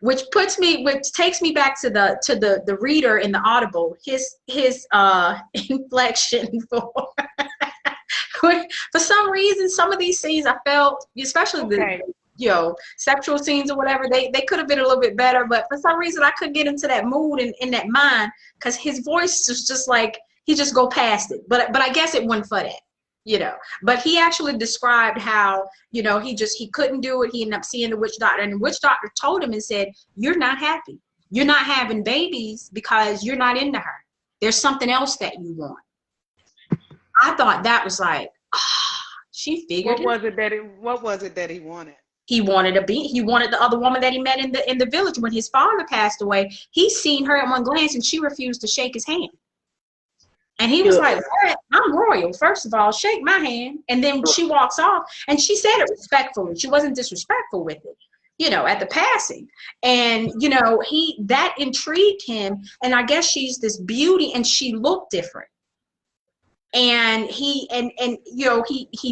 Which takes me back to the reader in the Audible, his inflection for some reason, some of these scenes I felt, especially the sexual scenes or whatever, they could have been a little bit better, but for some reason I couldn't get into that mood and in that mind, because his voice was just like, he just go past it. But I guess it wasn't for that. But he actually described how, he couldn't do it. He ended up seeing the witch doctor, and the witch doctor told him and said, you're not happy. You're not having babies because you're not into her. There's something else that you want. I thought that was like, she figured What was it that he wanted? He wanted the other woman that he met in the village when his father passed away. He seen her at one glance and she refused to shake his hand. And he was like, what? I'm royal. First of all, shake my hand. And then she walks off, and she said it respectfully. She wasn't disrespectful with it, at the passing. And, that intrigued him. And I guess she's this beauty, and she looked different. And he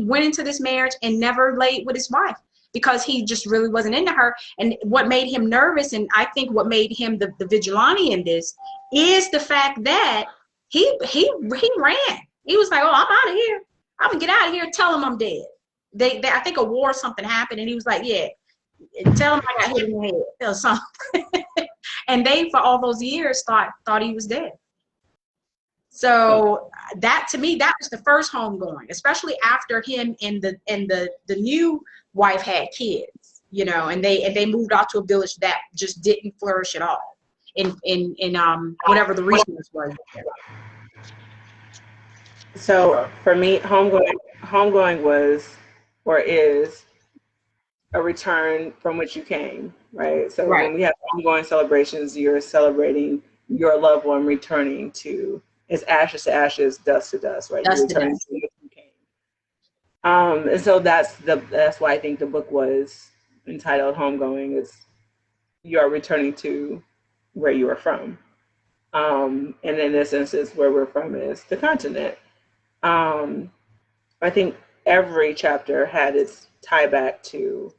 went into this marriage and never laid with his wife because he just really wasn't into her. And what made him nervous, and I think what made him the vigilante in this, is the fact that he ran. He was like, oh, I'm out of here. I'm gonna get out of here and tell him I'm dead. I think a war or something happened, and he was like, yeah, tell him I got hit in the head or something. And they, for all those years, thought he was dead. So that, to me, that was the first homegoing, especially after him and the new wife had kids, you know, and they moved out to a village that just didn't flourish at all in whatever the resource was. So for me, homegoing was or is a return from which you came, right? So Right. when we have homegoing celebrations, you're celebrating your loved one returning to, it's ashes to ashes, dust to dust, right? Dust You're to returning dust. to which you came. And so that's why I think the book was entitled Homegoing. It's you are returning to where you are from. And in this instance, where we're from is the continent. I think every chapter had its tie back to,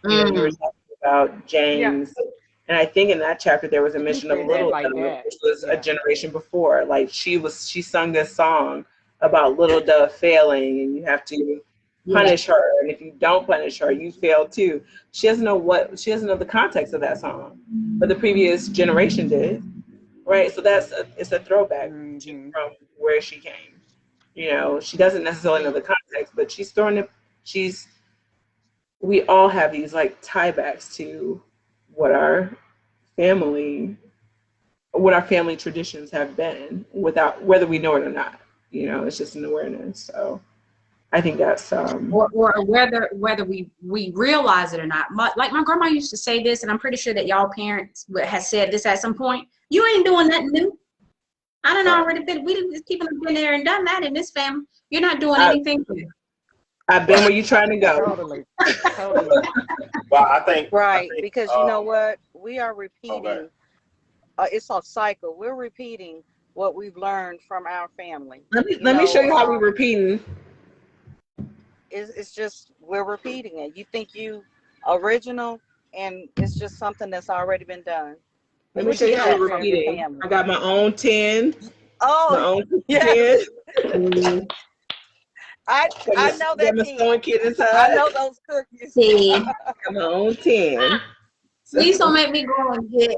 you know, you were talking about James. Yeah. And I think in that chapter there was a mention of Little Dove, which was a generation before. Like she sung this song about Little Dove failing, and you have to punish her, and if you don't punish her, you fail too. She doesn't know the context of that song, but the previous generation did, right? So it's a throwback from where she came. You know, she doesn't necessarily know the context, but we all have these like tiebacks to what our family traditions have been, without whether we know it or not. You know, it's just an awareness. So I think that's or whether we realize it or not. Like my grandma used to say this, and I'm pretty sure that y'all parents has said this at some point. You ain't doing nothing new. I done already been. People have been there and done that in this family. You're not doing anything new. I've been where you're trying to go. Totally. Well, I think because you know what, we are repeating. It's a cycle. We're repeating what we've learned from our family. Let me show you how we're repeating. It's just we're repeating it. You think you original, and it's just something that's already been done. Let me show you how we're repeating. I got my own 10. Oh, my own 10. I know that. My sewing kit inside. I know those cookies. See, I got my own 10. Please don't make me go and get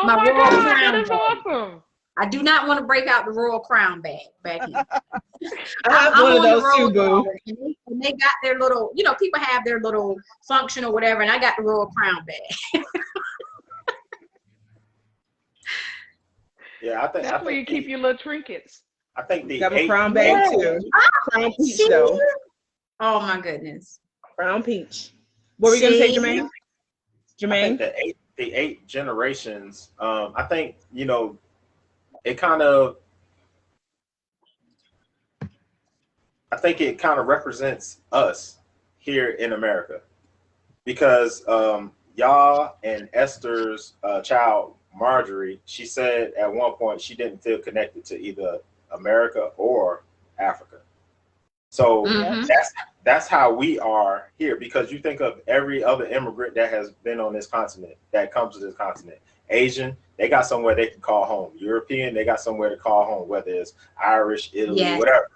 my Royal Crown bag. Awesome. I do not want to break out the Royal Crown bag back here. I have one of those too, boo. And they got their little, you know, people have their little function or whatever, and I got the Royal Crown bag. Yeah, I think that's where you keep your little trinkets. I think the got a crown bag too. Crown peach though. Oh my goodness. Crown peach. What were you gonna say, Jermaine? I think the eight generations. I think, you know, it kind of represents us here in America, because Yaa and Esther's child Marjorie, she said at one point she didn't feel connected to either America or Africa. So that's how we are here, because you think of every other immigrant that has been on this continent, that comes to this continent. Asian, they got somewhere they can call home. European, they got somewhere to call home, whether it's Irish, Italy, whatever.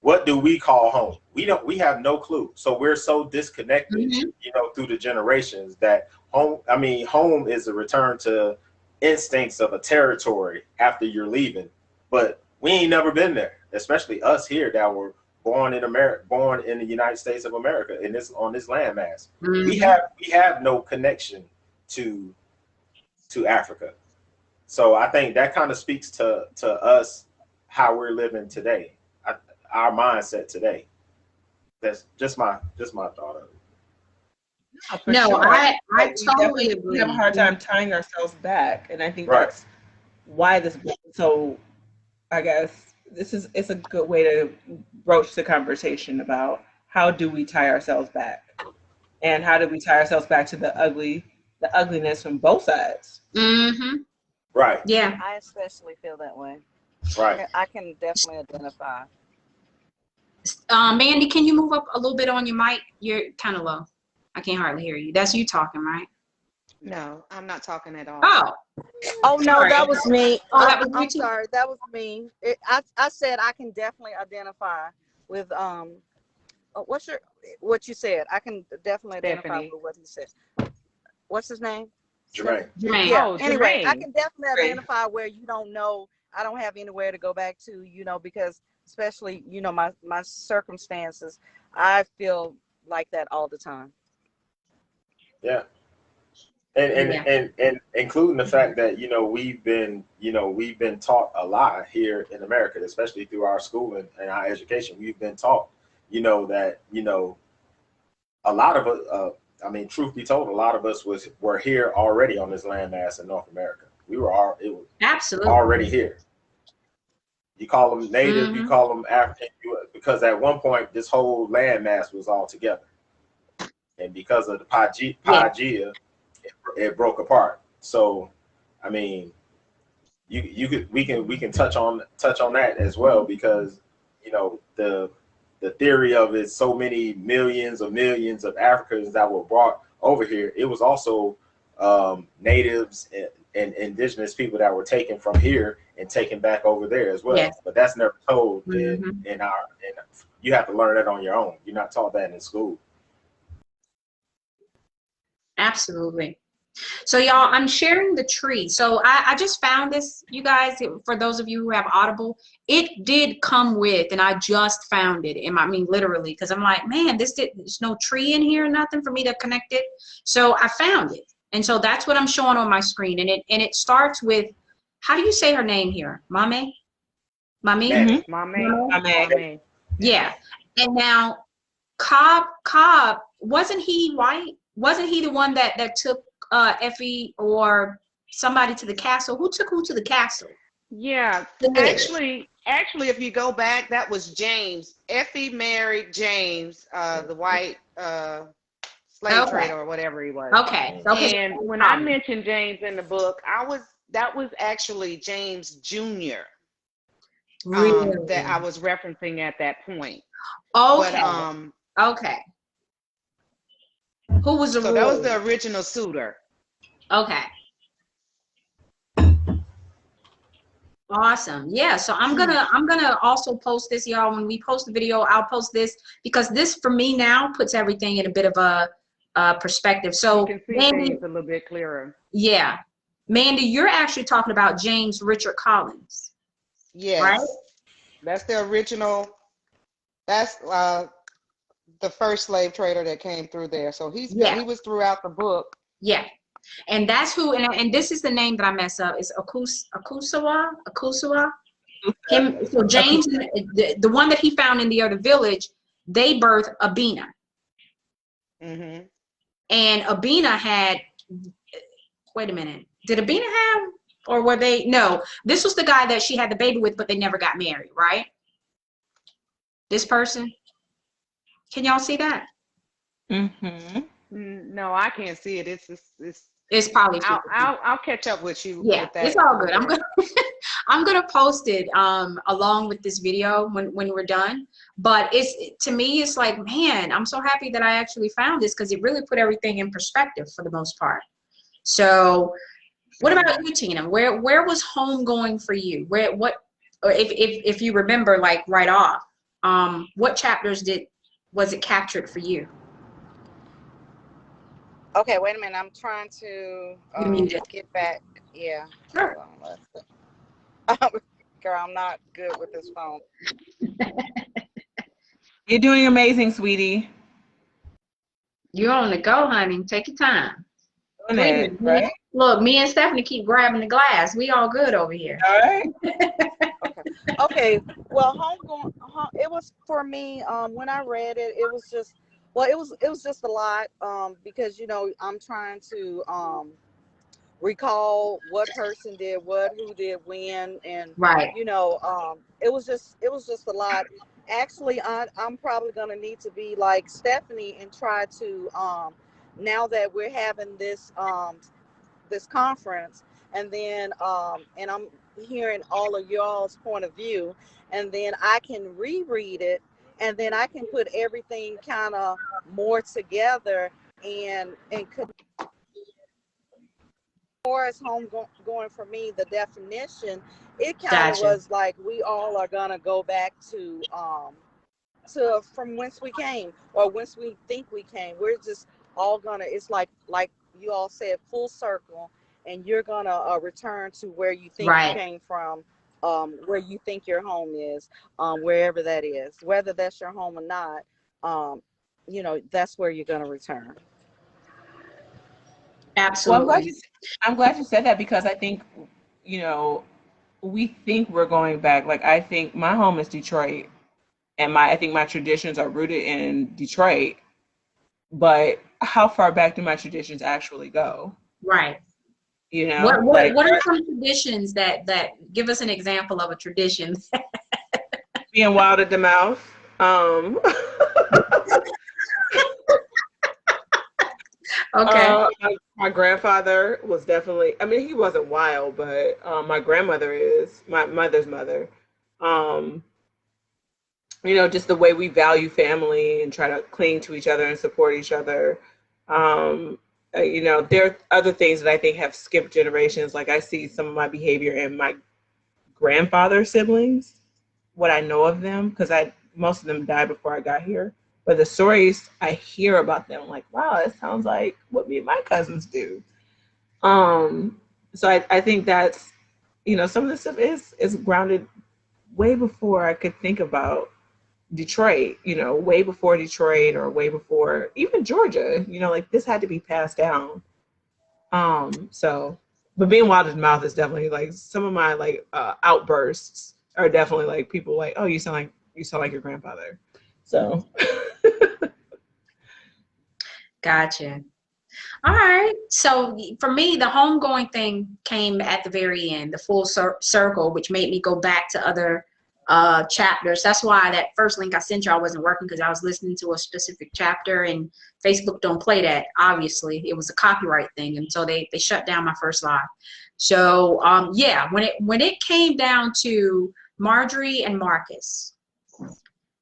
What do we call home? We have no clue. So we're so disconnected, you know, through the generations, that home is a return to instincts of a territory after you're leaving. But we ain't never been there, especially us here that were born in America, born in the United States of America, on this landmass. We have no connection to Africa. So I think that kind of speaks to us, how we're living today, our mindset today. That's just my thought of it. No, sure. I totally agree. We have a hard time tying ourselves back, and I think that's why this book. So I guess it's a good way to broach the conversation about how do we tie ourselves back, and how do we tie ourselves back to the ugliness from both sides. Right. Yeah. I especially feel that way. Right. I can definitely identify. Mandy, can you move up a little bit on your mic? You're kind of low. I can't hardly hear you. That's you talking, right? No, I'm not talking at all. Oh no, sorry. that was me. I'm sorry, that was me. I said I can definitely identify with what you said? I can definitely identify Stephanie. with what he said. What's his name? Jermaine. Jermaine. Yeah. Oh, Anyway, I Jermaine. can definitely identify where you don't know. I don't have anywhere to go back to, because especially, my circumstances, I feel like that all the time. Yeah. And, Yeah. and including the fact that we've been taught a lot here in America, especially through our schooling and our education. We've been taught that a lot of us, I mean, truth be told, a lot of us were here already on this landmass in North America. It was Absolutely. already here. You call them native, you Mhm. call them African, because at one point this whole landmass was all together, and because of the Pangea, it broke apart. So, I mean, we can touch on that as well, because the theory of it, so many millions of Africans that were brought over here. It was also natives and indigenous people that were taken from here and taken back over there as well. Yes. But that's never told Mhm. in you have to learn that on your own. You're not taught that in school. Absolutely. So y'all, I'm sharing the tree. So I just found this, you guys, for those of you who have Audible, it did come with, and I just found it. I mean, literally, because I'm like, man, there's no tree in here, nothing for me to connect it. So I found it. And so that's what I'm showing on my screen. And it starts with, how do you say her name here? Mame? Mame? Mhm. Mame. Yeah. And now Cobb, wasn't he white? Wasn't he the one that took Effie or somebody to the castle? Who took who to the castle? Yeah, actually, if you go back, that was James. Effie married James, the white slave Okay. trader or whatever he was. Okay. Okay. And when I mentioned James in the book, that was actually James Jr. Really? That I was referencing at that point. Okay. But Okay. Who was the so that was the original suitor. Okay. Awesome. Yeah. So I'm gonna also post this, y'all. When we post the video, I'll post this, because this for me now puts everything in a bit of a perspective. So You can see Mandy, things a little bit clearer. yeah, Mandy, you're actually talking about James Richard Collins. Yes. Right? That's the original. That's the first slave trader that came through there. So he was throughout the book. Yeah. And that's who, and this is the name that I mess up, is Akusawa. Him. So James, the one that he found in the other village, they birthed Abina. Mm-hmm. And Abina had, wait a minute, did Abina have, or were they, no, this was the guy that she had the baby with, but they never got married, right? This person. Can y'all see that? Mm-hmm. No, I can't see it. It's probably. I'll catch up with you. Yeah, with that. it's all good. I'm gonna post it along with this video when we're done. But to me, it's like, man, I'm so happy that I actually found this, because it really put everything in perspective for the most part. So, what about you, Tina? Where was Homegoing for you? Or if you remember, like right off, what chapters was it captured for you? Okay, wait a minute. I'm trying to get back. Yeah. Sure. Girl, I'm not good with this phone. You're doing amazing, sweetie. You're on the go, honey. Take your time. Doing it, right? Look, me and Stephanie keep grabbing the glass. We all good over here. All right. Okay. Well, Homegoing, it was for me. When I read it, it was just, well, it was just a lot. Because I'm trying to recall what person did what, who did when, and Right. it was just a lot. Actually, I'm probably gonna need to be like Stephanie and try to now that we're having this conference, and then and I'm hearing all of y'all's point of view, and then I can reread it, and then I can put everything kind of more together, and could, as far as going for me, the definition, it kind of Gotcha. was like we all are gonna go back to to from whence we came or whence we think we came. We're just all gonna. It's like you all said, full circle, and you're gonna return to where you think you Right. came from, where you think your home is, wherever that is, whether that's your home or not. Um, that's where you're gonna return. Well, Absolutely. I'm glad you said that because I think, you know, we think we're going back. Like I think my home is Detroit, and I think my traditions are rooted in Detroit. But how far back do my traditions actually go? Right. You What know, what like what are some traditions that give us an example of a tradition? being wild at the mouth. Um, Okay. my grandfather was definitely. I mean, he wasn't wild, but my grandmother is my mother's mother. Um, just the way we value family and try to cling to each other and support each other. Um, there are other things that I think have skipped generations. Like I see some of my behavior in my grandfather's siblings, what I know of them, because I most of them died before I got here. But the stories I hear about them, like, wow, it sounds like what me and my cousins do. Um, so I think that's some of this stuff is grounded way before I could think about Detroit, way before Detroit or way before even Georgia, like this had to be passed down. But being wild in the mouth is definitely like some of my like outbursts are definitely like people like, oh, you sound like your grandfather. So Gotcha. All right. So for me, the homegoing thing came at the very end, the full circle, which made me go back to other chapters. That's why that first link I sent y'all wasn't working because I was listening to a specific chapter and Facebook don't play that. Obviously, it was a copyright thing, and so they shut down my first live. So yeah, when it came down to Marjorie and Marcus,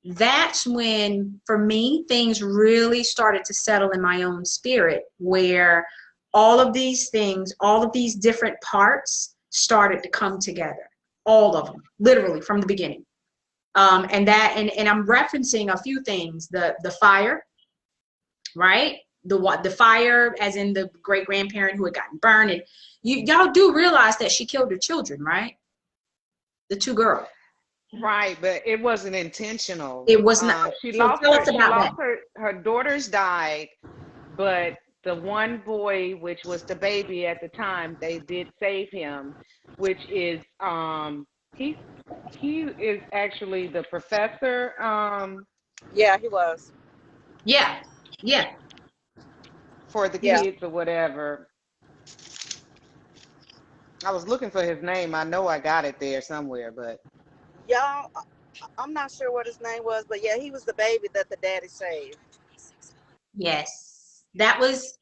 that's when, for me, things really started to settle in my own spirit, where all of these things, all of these different parts started to come together. All of them, literally from the beginning. And I'm referencing a few things: the fire, right? The fire, as in the great grandparent who had gotten burned, and y'all do realize that she killed her children, right? The two girls. Right, but it wasn't intentional. It was not. She So lost tell her. us She about that. lost her daughters died, but the one boy, which was the baby at the time, they did save him, which is he he is actually the professor Yeah, he was. Yeah, yeah. for the Yeah. kids or whatever. I was looking for his name. I know I got it there somewhere, but Y'all, I'm not sure what his name was, but yeah, he was the baby that the daddy saved. Yes. That was,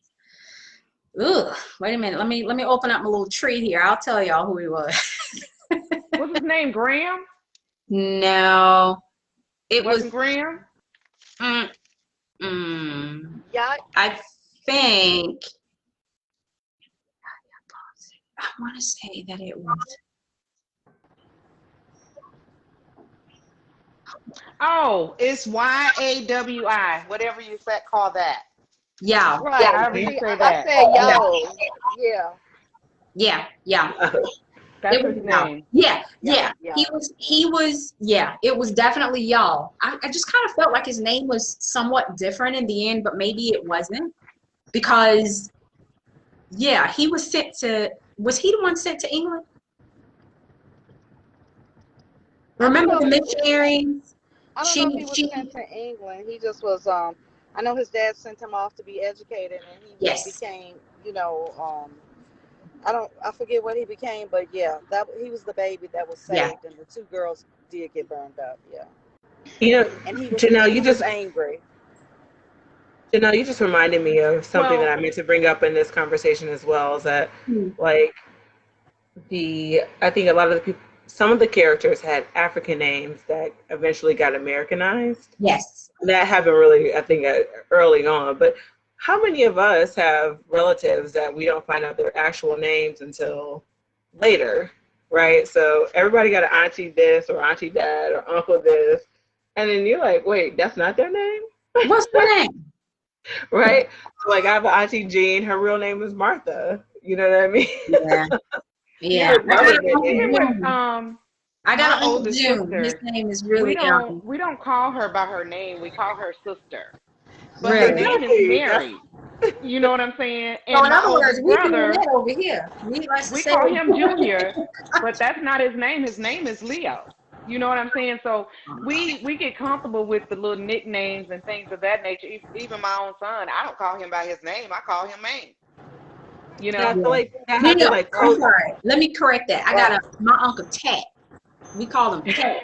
ugh, wait a minute. Let me open up my little tree here. I'll tell y'all who he was. what's his name? Graham? No, it was Wasn't Graham? mm, mm, Yeah. I think I want to say that it was Oh, it's Yawi, whatever you call that. yeah, Right. However you See, say I that. said yeah, yo. Yeah. yeah, yeah. That's It his was y'all. name. Yeah, Yeah. yeah. Yeah. He was, yeah, it was definitely y'all. I just kind of felt like his name was somewhat different in the end, but maybe it wasn't because yeah, he was sent to, was he the one sent to England? I don't Remember know the if he was. missionaries? I don't know if he was She sent to England. He just was. I know his dad sent him off to be educated, and he yes, became. I don't. I forget what he became, but yeah, that he was the baby that was yeah, saved, and the two girls did get burned up. Yeah. you know, And Janelle, he was angry. You just reminded me of something that Well, I meant to bring up in this conversation as well. Is that mm, like I think a lot of the people, some of the characters had African names that eventually got Americanized. yes, That happened really, I think, early on. But how many of us have relatives that we don't find out their actual names until later, right? So everybody got an auntie this or auntie that or uncle this. And then you're like, wait, that's not their name? What's their name? Right? Like, I have an Auntie Jean. Her real name is Martha. You know what I mean? Yeah. Yeah. That would have been Even it. with I got my an Uncle oldest June. His sister, name is we really don't call her by her name. We call her sister. But her really. name is Exactly. Mary. You know what I'm saying? So And in my other words, oldest we doing brother, that over here. We like to we say call him Junior, but that's not his name. His name is Leo. You know what I'm saying? So we get comfortable with the little nicknames and things of that nature. Even my own son, I don't call him by his name. I call him Maine. You And I know? feel like that Leo. happened like I'm sorry. Let me correct that. I got my uncle Tat. We call him Tat.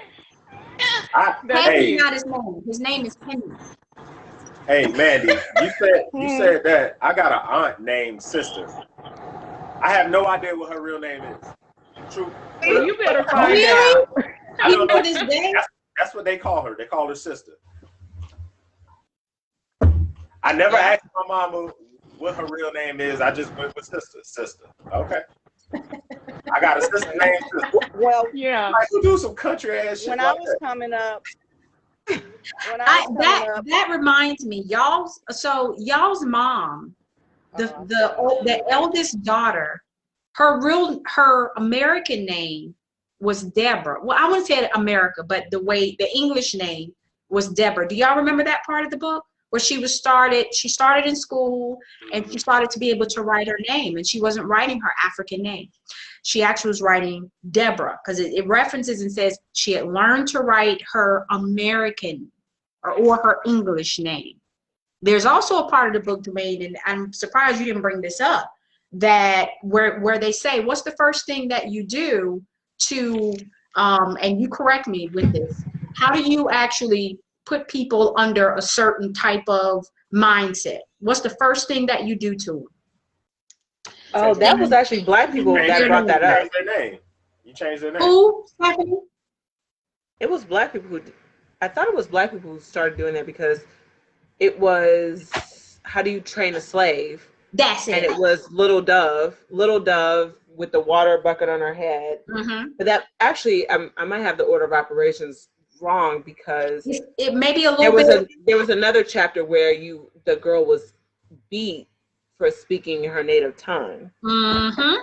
That's Tat is Hey, cute. not his name. His name is Henry. hey, Mandy, you said that I got an aunt named Sister. I have no idea what her real name is. True. Well, you better find Really? out. I don't Even know. to this day? That's what they call her. They call her Sister. I never Yeah. asked my mama what her real name is. I just went with Sister. Sister. Okay. I got a sister named Sister. Well, Yeah. Like, who do some country ass shit when like I was that? coming up, when I was coming up, That reminds me, y'all's mom, the eldest daughter, her American name was Deborah. Well, I wouldn't say America, but the English name was Deborah. Do y'all remember that part of the book where she started in school and she started to be able to write her name, and she wasn't writing her African name. She actually was writing Deborah because it references and says she had learned to write her American or her English name. There's also a part of the book, Dwayne, and I'm surprised you didn't bring this up, that where they say, what's the first thing that you do to, and you correct me with this, how do you actually put people under a certain type of mindset? What's the first thing that you do to them? Oh, that was actually Black people that brought that up. Change their name. You changed their name. Who, Stephanie? It was Black people who, I thought it was Black people who started doing that because it was, how do you train a slave? That's it. And it was Little Dove with the water bucket on her head. Mm-hmm. But that actually, I might have the order of operations wrong because it may be a little bit. There was another chapter where the girl was beat for speaking her native tongue. Mm-hmm.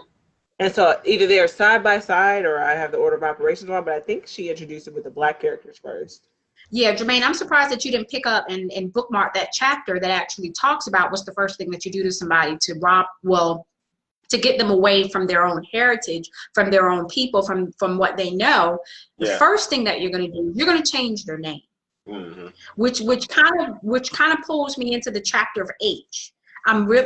And so either they're side by side or I have the order of operations wrong, but I think she introduced it with the Black characters first. Yeah, Jermaine, I'm surprised that you didn't pick up and bookmark that chapter that actually talks about what's the first thing that you do to somebody to get them away from their own heritage, from their own people, from what they know. The first thing that you're going to do, you're going to change their name, which kind of pulls me into the chapter of H.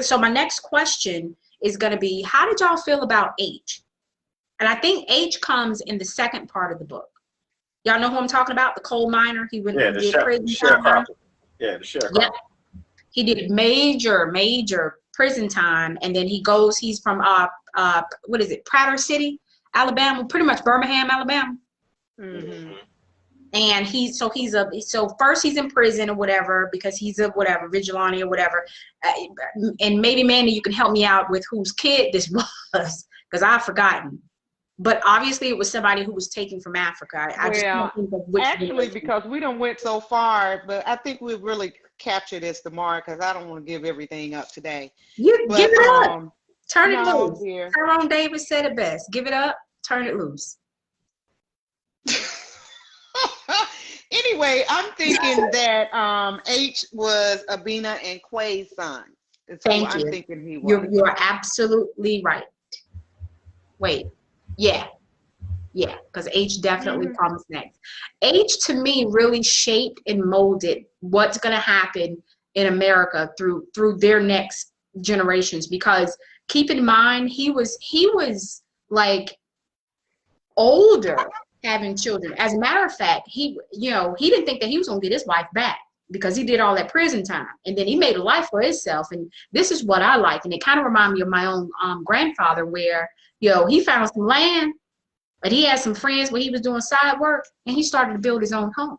So my next question is going to be, how did y'all feel about H? And I think H comes in the second part of the book. Y'all know who I'm talking about? The coal miner. He went and did prison time. Yeah, the sharecropper. Yep. He did major prison time, and then he's from what is it, Prater City, Alabama, pretty much Birmingham, Alabama. Mm-hmm. And so first he's in prison or whatever because he's a whatever vigilante or whatever, and maybe Mandy, you can help me out with whose kid this was because I've forgotten. But obviously, it was somebody who was taken from Africa. I just can't think of which. Actually, because we done went so far, but I think we've really captured this tomorrow because I don't want to give everything up today. Give it up. Turn it loose. Dear. Tyrone Davis said it best. Give it up. Turn it loose. Anyway, I'm thinking that H was Abina and Quay's son. Thank you. I'm thinking he was. You're absolutely right. Wait. Yeah, because H definitely comes next. H to me really shaped and molded what's going to happen in America through their next generations. Because keep in mind, he was like older having children. As a matter of fact, he didn't think that he was going to get his wife back because he did all that prison time, and then he made a life for himself. And this is what I like, and it kind of reminded me of my own grandfather, where he found some land, but he had some friends where he was doing side work, and he started to build his own home.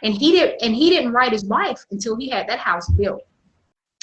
And he didn't write his wife until he had that house built.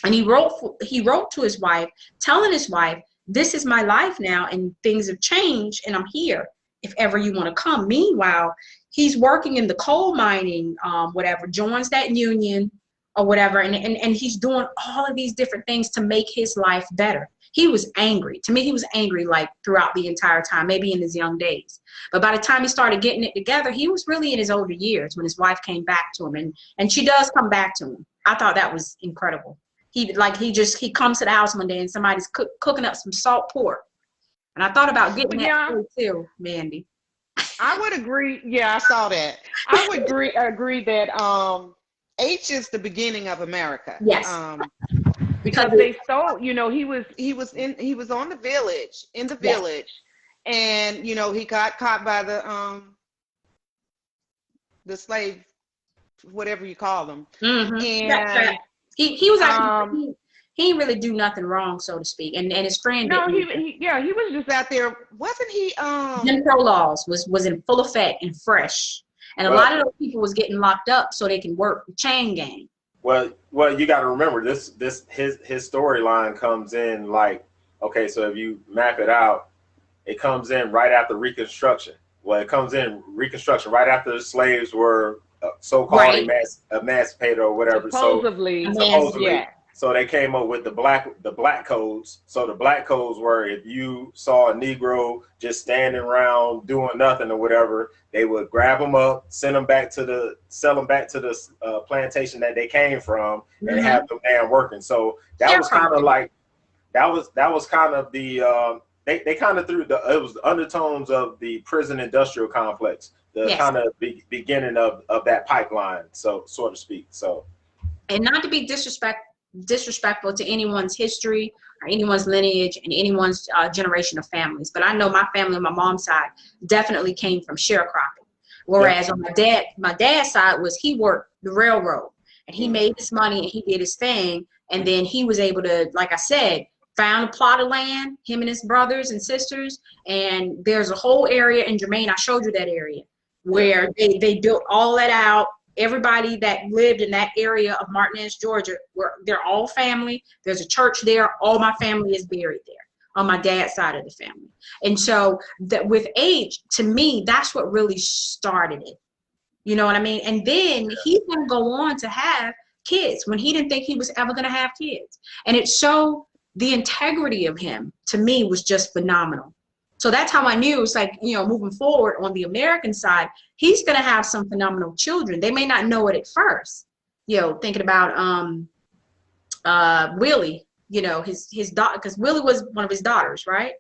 And he wrote to his wife, telling his wife, "This is my life now, and things have changed, and I'm here." if ever you want to come. Meanwhile, he's working in the coal mining, whatever, joins that union or whatever, and he's doing all of these different things to make his life better. He was angry. To me, he was angry like throughout the entire time, maybe in his young days. But by the time he started getting it together, he was really in his older years when his wife came back to him, and she does come back to him. I thought that was incredible. He comes to the house one day and somebody's cooking up some salt pork. And I thought about getting that too, Mandy. I would agree. Yeah, I saw that. I would agree that H is the beginning of America. Yes. Because they stole, you know, he was on the village, in the village, and you know, he got caught by the slave, whatever you call them. Mm-hmm. And he was actually he didn't really do nothing wrong, so to speak, and his friend no, didn't. he was just out there, wasn't he? Jim Crow laws was in full effect and fresh, and a lot of those people was getting locked up so they can work the chain gang. Well, you got to remember his storyline comes in like, okay, so if you map it out, it comes in right after Reconstruction. Well, it comes in Reconstruction right after the slaves were so-called emancipated or whatever. Supposedly, yeah. So they came up with the black codes. So the black codes were, if you saw a Negro just standing around doing nothing or whatever, they would grab them up, sell them back to the plantation that they came from, and have them there working. So that was kind of like, that was kind of the they kind of threw it was the undertones of the prison industrial complex, the kind of beginning of that pipeline, so to speak. So, and not to be disrespectful to anyone's history or anyone's lineage and anyone's generation of families, but I know my family on my mom's side definitely came from sharecropping, whereas on my dad's side he worked the railroad and he made his money and he did his thing, and then he was able to, like I said, found a plot of land, him and his brothers and sisters, and there's a whole area in Jermaine, I showed you that area, where they built all that out. Everybody that lived in that area of Martinez, Georgia, they're all family. There's a church there. All my family is buried there on my dad's side of the family. And so that with age, to me, that's what really started it. You know what I mean? And then he's going to go on to have kids when he didn't think he was ever going to have kids. And it's so, the integrity of him, to me, was just phenomenal. So that's how I knew, it's like, you know, moving forward on the American side, he's going to have some phenomenal children. They may not know it at first. You know, thinking about Willie, you know, his daughter, because Willie was one of his daughters, right?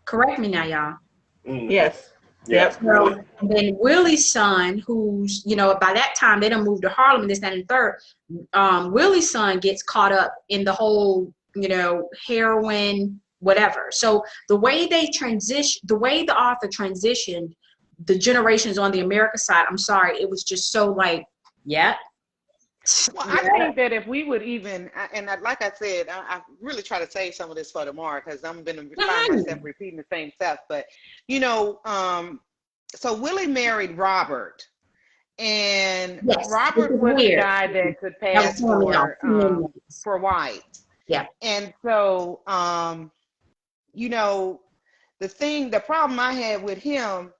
Correct me now, y'all. Yes. Yep. So, and then Willie's son, who's, you know, by that time they done moved to Harlem and this, that, and third. Willie's son gets caught up in the whole, you know, heroin, whatever. So the way the author transitioned the generations on the America side, I'm sorry, it was just so like, Well, I think that if we would even, and like I said, I really try to save some of this for tomorrow because I'm going to find myself repeating the same stuff. But, you know, so Willie married Robert, and Robert was the guy that could pass for white. Yeah. And so, you know, the problem I had with him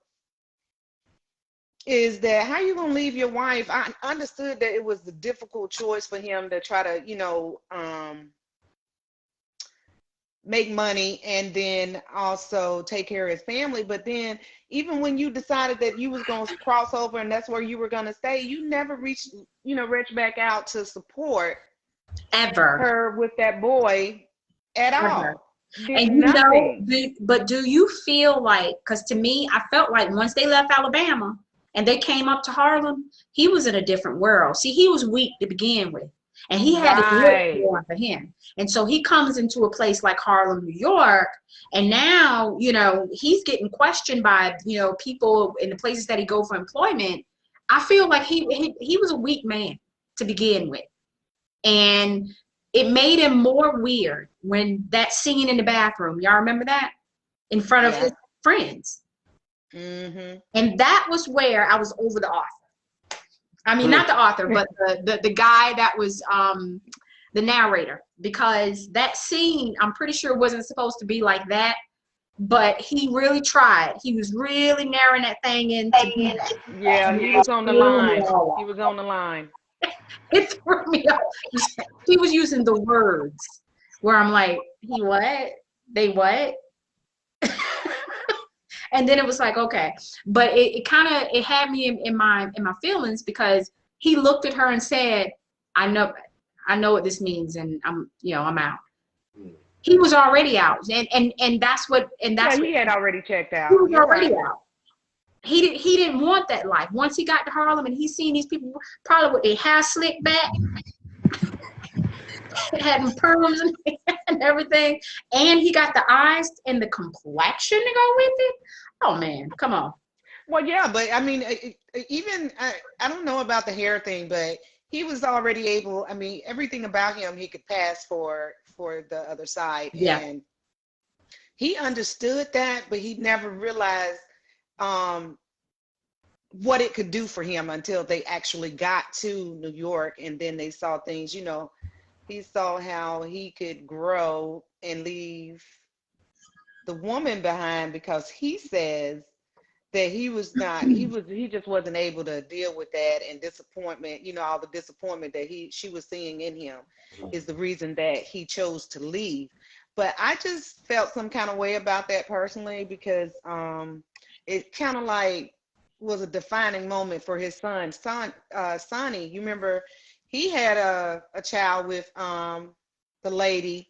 is that how you gonna leave your wife? I understood that it was the difficult choice for him to try to, you know, make money and then also take care of his family. But then even when you decided that you was gonna cross over and that's where you were gonna stay, you never reached back out to support her with that boy at all. And you know, but do you feel like, because to me, I felt like once they left Alabama and they came up to Harlem, he was in a different world. See, he was weak to begin with, and he had to work going for him. And so he comes into a place like Harlem, New York, and now, you know, he's getting questioned by, you know, people in the places that he go for employment. I feel like he was a weak man to begin with. And it made him more weird when that scene in the bathroom, y'all remember that? In front of his friends. Mm-hmm. And that was where I was over the author. I mean, not the author, but the guy that was the narrator. Because that scene, I'm pretty sure wasn't supposed to be like that. but he really tried. He was really narrowing that thing in to do that. Yeah, he was on the line. He was on the line. It threw me off. He was using the words where I'm like, he what? They what? And then it was like, okay. But it kind of, it had me in my feelings, because he looked at her and said, I know what this means, and I'm out. He was already out. And that's what, he had already checked out. He was already out. He didn't want that life. Once he got to Harlem and he seen these people probably with their hair slicked back, had perms and everything, and he got the eyes and the complexion to go with it. Oh man, come on. Well, yeah, but I mean, even I don't know about the hair thing, but he was already able. I mean, everything about him he could pass for the other side, yeah. And he understood that, but he never realized what it could do for him until they actually got to New York, and then they saw things. He saw how he could grow and leave the woman behind, because he says that he just wasn't able to deal with that and disappointment, all the disappointment that she was seeing in him is the reason that he chose to leave. But I just felt some kind of way about that personally, because it kind of like was a defining moment for his son, Sonny. You remember he had a child with the lady,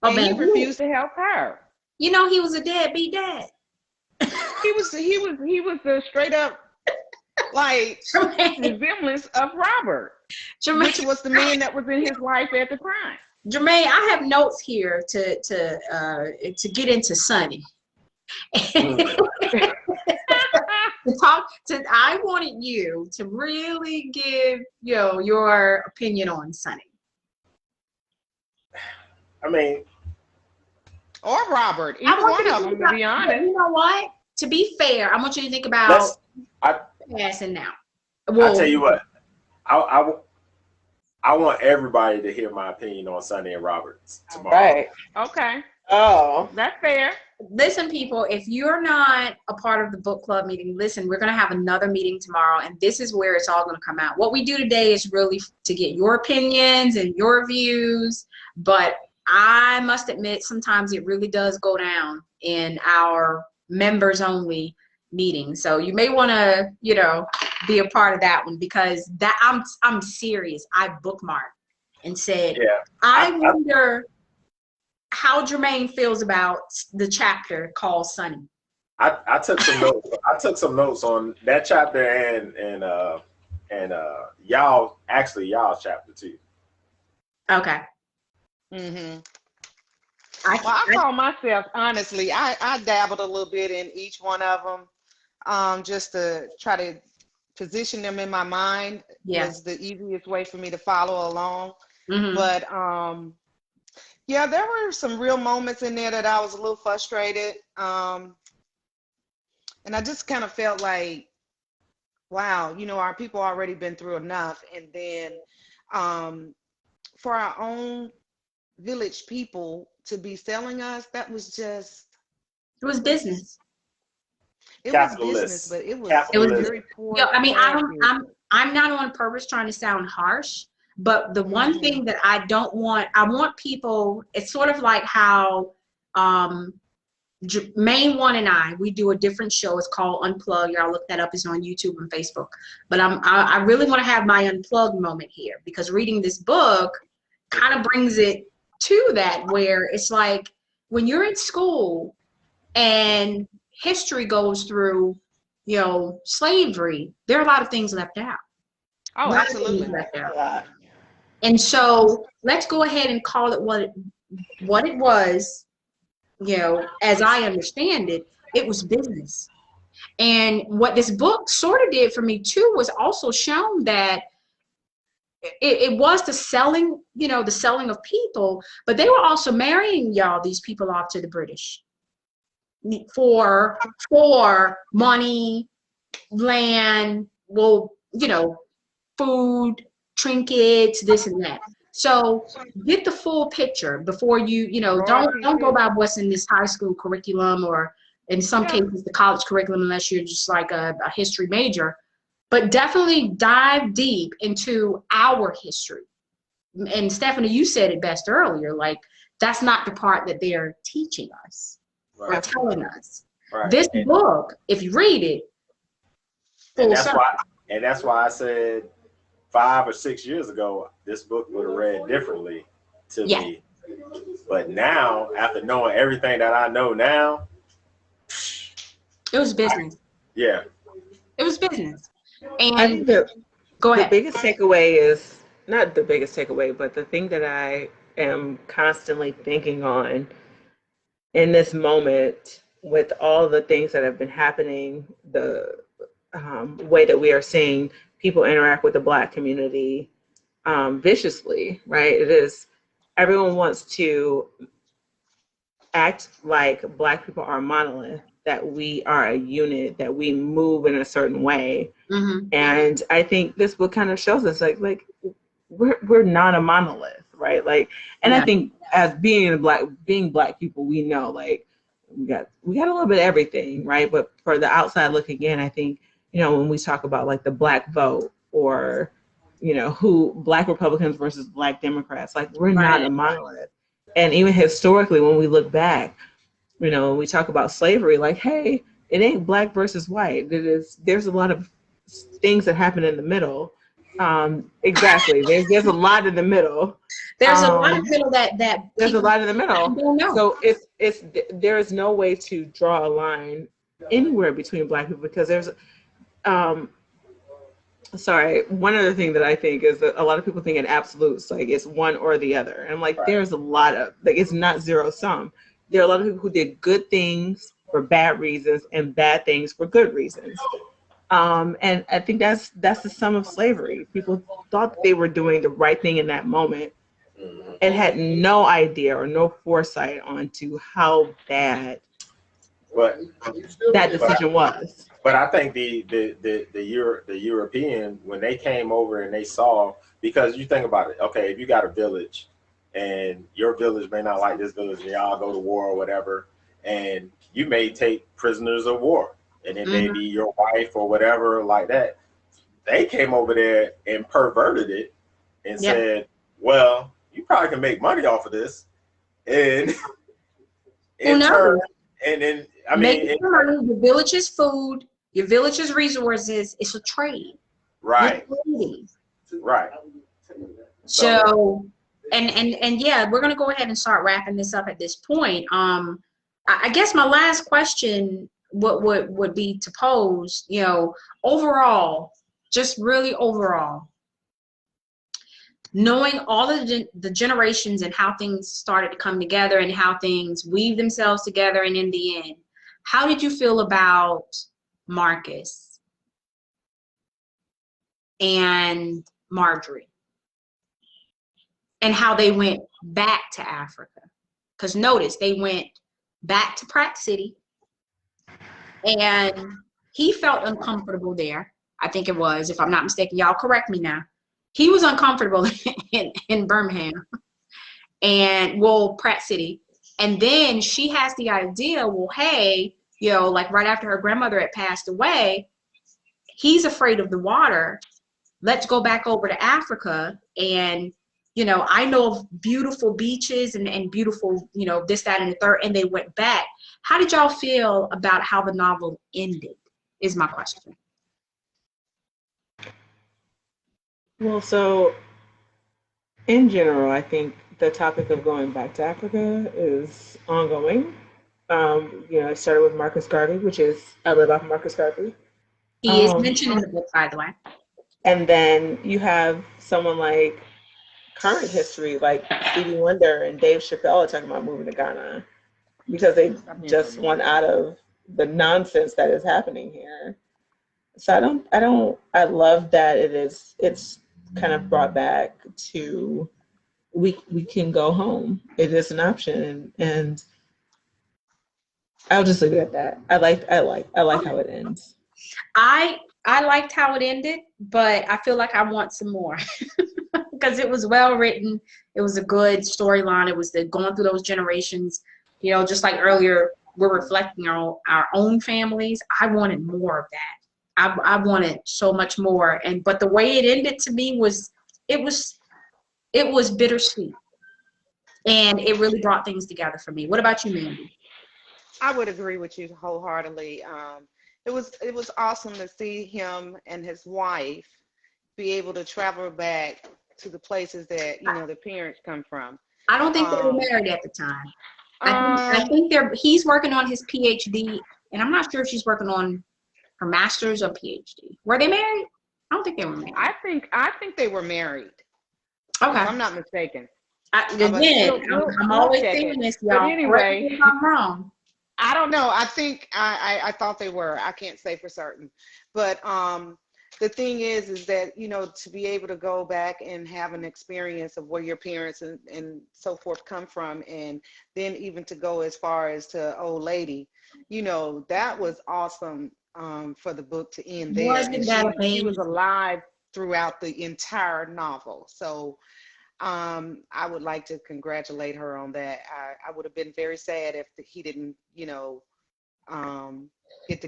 and he refused to help her. He was a deadbeat dad. He was a straight up like resemblance of Robert, which was the man that was in his life at the time. Jermaine, I have notes here to get into Sonny. I wanted you to really give your opinion on Sonny. I mean, or Robert, either one of them, to be honest. You know what? To be fair, I want you to think about passing now. Well, I'll tell you what. I want everybody to hear my opinion on Sonny and Robert tomorrow. Right. Okay. Oh. That's fair. Listen, people, if you're not a part of the book club meeting, listen, we're going to have another meeting tomorrow, and this is where it's all going to come out. What we do today is really to get your opinions and your views, but I must admit, sometimes it really does go down in our members only meeting. So you may want to, be a part of that one, because I'm serious. I bookmarked and said, I wonder how Jermaine feels about the chapter called Sonny. I took some notes. I took some notes on that chapter and y'all's chapter too. Okay. Mm-hmm. I call myself, honestly, I dabbled a little bit in each one of them, just to try to position them in my mind. Was the easiest way for me to follow along. Mm-hmm. But there were some real moments in there that I was a little frustrated, and I just kind of felt like, wow, our people already been through enough, and then for our own village people to be selling us, that was just, it was business. It was business, but it was very poor. I mean, I'm not on purpose trying to sound harsh, but the one thing that I want people, it's sort of like how Main One and we do a different show. It's called Unplugged. Y'all look that up. It's on YouTube and Facebook. But I really want to have my unplugged moment here, because reading this book kind of brings it to that, where it's like when you're in school and history goes through, slavery, there are a lot of things left out. Oh, absolutely. Left out. And so let's go ahead and call it what it was. As I understand it, it was business. And what this book sort of did for me too was also shown that it was the selling, the selling of people, but they were also marrying these people off to the British for money, land, food, trinkets, this and that. So get the full picture before you know, Broad don't go PG. by what's in this high school curriculum, or in some Yeah. cases the college curriculum, unless you're just like a history major. But definitely dive deep into our history. And Stephanie, you said it best earlier, like that's not the part that they're teaching us or Right. telling us. Right. This book, if you read it, And full that's circle. why I said 5 or 6 years ago, this book would have read differently to Yeah. me. But now, after knowing everything that I know now, It was business. yeah. It was business. I think And that go the ahead. biggest takeaway is not the biggest takeaway, but the thing that I am constantly thinking on in this moment with all the things that have been happening, the way that we are seeing people interact with the Black community viciously, right? It is, everyone wants to act like Black people are a monolith, that we are a unit, that we move in a certain way. Mm-hmm. And I think this book kind of shows us like we're not a monolith, right? Like, and Yeah. I think as being Black people, we know like we got a little bit of everything, right? But for the outside looking in, I think, you know, when we talk about like the Black vote, or, you know, who Black Republicans versus Black Democrats, like we're not a monolith. And even historically, when we look back, you know, when we talk about slavery, like, hey, it ain't Black versus white. There's a lot of things that happen in the middle. Exactly. There's a lot in the middle. There's a lot of middle that There's a people lot in the middle. don't know. So there is no way to draw a line anywhere between Black people, because there's sorry, one other thing that I think is that a lot of people think in absolutes, like it's one or the other. And I'm like, Right. there's a lot of, like, it's not zero sum. There are a lot of people who did good things for bad reasons and bad things for good reasons. And I think that's the sum of slavery. People thought they were doing the right thing in that moment and had no idea or no foresight onto how bad But that decision was. But I think the European, when they came over and they saw, because you think about it, okay, if you got a village and your village may not like this village and y'all go to war or whatever, and you may take prisoners of war, and it may be your wife or whatever like that. They came over there and perverted it and said, well, you probably can make money off of this. And in turn, and then, I mean, make money, your village's food, your village's resources, it's a trade. Right. Right. So and yeah, we're gonna go ahead and start wrapping this up at this point. I guess my last question would be to pose, you know, overall, just really overall, knowing all of the generations and how things started to come together and how things weave themselves together, and in the end, how did you feel about Marcus and Marjorie and how they went back to Africa? Because notice they went back to Pratt City, and he felt uncomfortable there. I think it was, if I'm not mistaken, y'all correct me now. He was uncomfortable in Birmingham and, well, Pratt City. And then she has the idea, well, hey, you know, like right after her grandmother had passed away, he's afraid of the water. Let's go back over to Africa. And, you know, I know of beautiful beaches and beautiful, you know, this, that, and the third. And they went back. How did y'all feel about how the novel ended, is my question. Well, so in general, I think the topic of going back to Africa is ongoing. You know, I started with Marcus Garvey, which is I live off Marcus Garvey. He is mentioned in the book, by the way. And then you have someone like current history, like Stevie Wonder and Dave Chappelle are talking about moving to Ghana because they just want out of the nonsense that is happening here. So I love that it's kind of brought back to we can go home. It is an option, and I'll just leave it at that. I like how it ends. I liked how it ended, but I feel like I want some more. because it was well written. It was a good storyline. It was going through those generations. You know, just like earlier, we're reflecting on our own families. I wanted more of that. I wanted so much more. But the way it ended to me was it was bittersweet, and it really brought things together for me. What about you, Mandy? I would agree with you wholeheartedly. It was awesome to see him and his wife be able to travel back to the places that the parents come from. I don't think they were Um, married at the time. I um, think he's working on his PhD, and I'm not sure if she's working on her master's or PhD. Were they married? I don't think they were married. I think they were married, if Okay. I'm not mistaken. But Again, I'm we'll always check saying it. this, But y'all. Correct me anyway, if I'm wrong. I don't know. I think I thought they were. I can't say for certain. But the thing is that, to be able to go back and have an experience of where your parents and so forth come from, and then even to go as far as to old lady, that was awesome for the book to end there. And Wasn't that she was amazing? alive throughout the entire novel. So I would like to congratulate her on that. I would have been very sad if he didn't,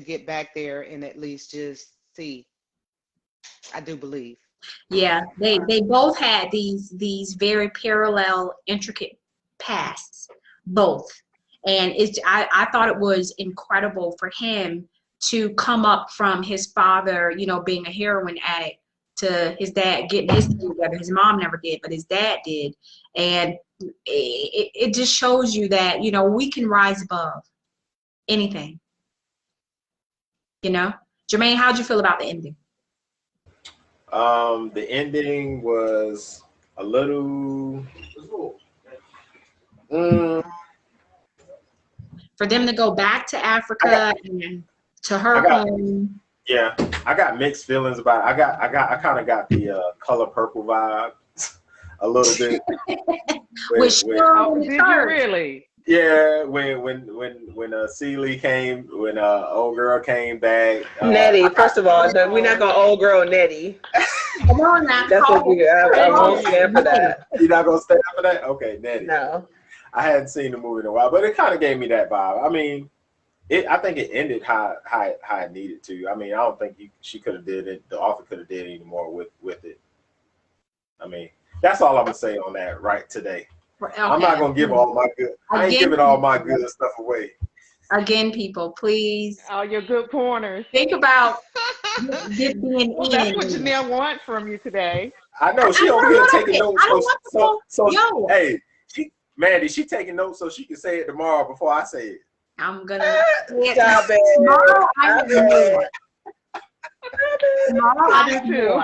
get back there and at least just see. I do believe. Yeah, they both had these very parallel, intricate pasts, both. And I thought it was incredible for him to come up from his father, being a heroin addict, to his dad getting his thing together. His mom never did, but his dad did. And it just shows you that, we can rise above anything, Jermaine, how'd you feel about the ending? The ending was a little. For them to go back to Africa and to her home. Yeah, I got mixed feelings about it. I kind of got the Color Purple vibe a little bit. Did you really? Yeah, when Celie came, when old girl came back. Nettie, first of all, no, we're not gonna old girl Nettie. Come on now. That's what I won't stand for that. You're not gonna stand for that? Okay, Nettie. No. I hadn't seen the movie in a while, but it kind of gave me that vibe. I mean, I think it ended how it needed to. I mean, I don't think she could have did it. The author could have did any more with it. I mean, that's all I'm gonna say on that right today. Okay. I'm not gonna give all my good. I ain't giving all my good stuff away. Again, people, please. All your good pointers. Think about this being well, that's what Janelle wants from you today. I know she over here taking notes. So hey, Mandy, she taking notes so she can say it tomorrow before I say it. I'm gonna stop it. Tomorrow I do too.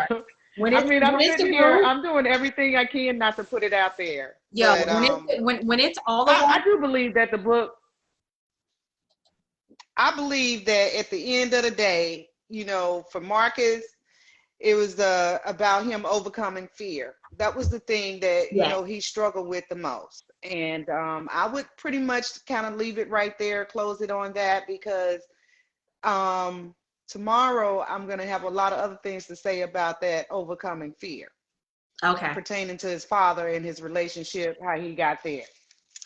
I'm sitting here. I'm doing everything I can not to put it out there. Yeah, when it's all of I do believe that the book. I believe that at the end of the day, for Marcus, it was about him overcoming fear. That was the thing that he struggled with the most. And I would pretty much kind of leave it right there, close it on that, because tomorrow I'm going to have a lot of other things to say about that overcoming fear. Okay. Pertaining to his father and his relationship, how he got there.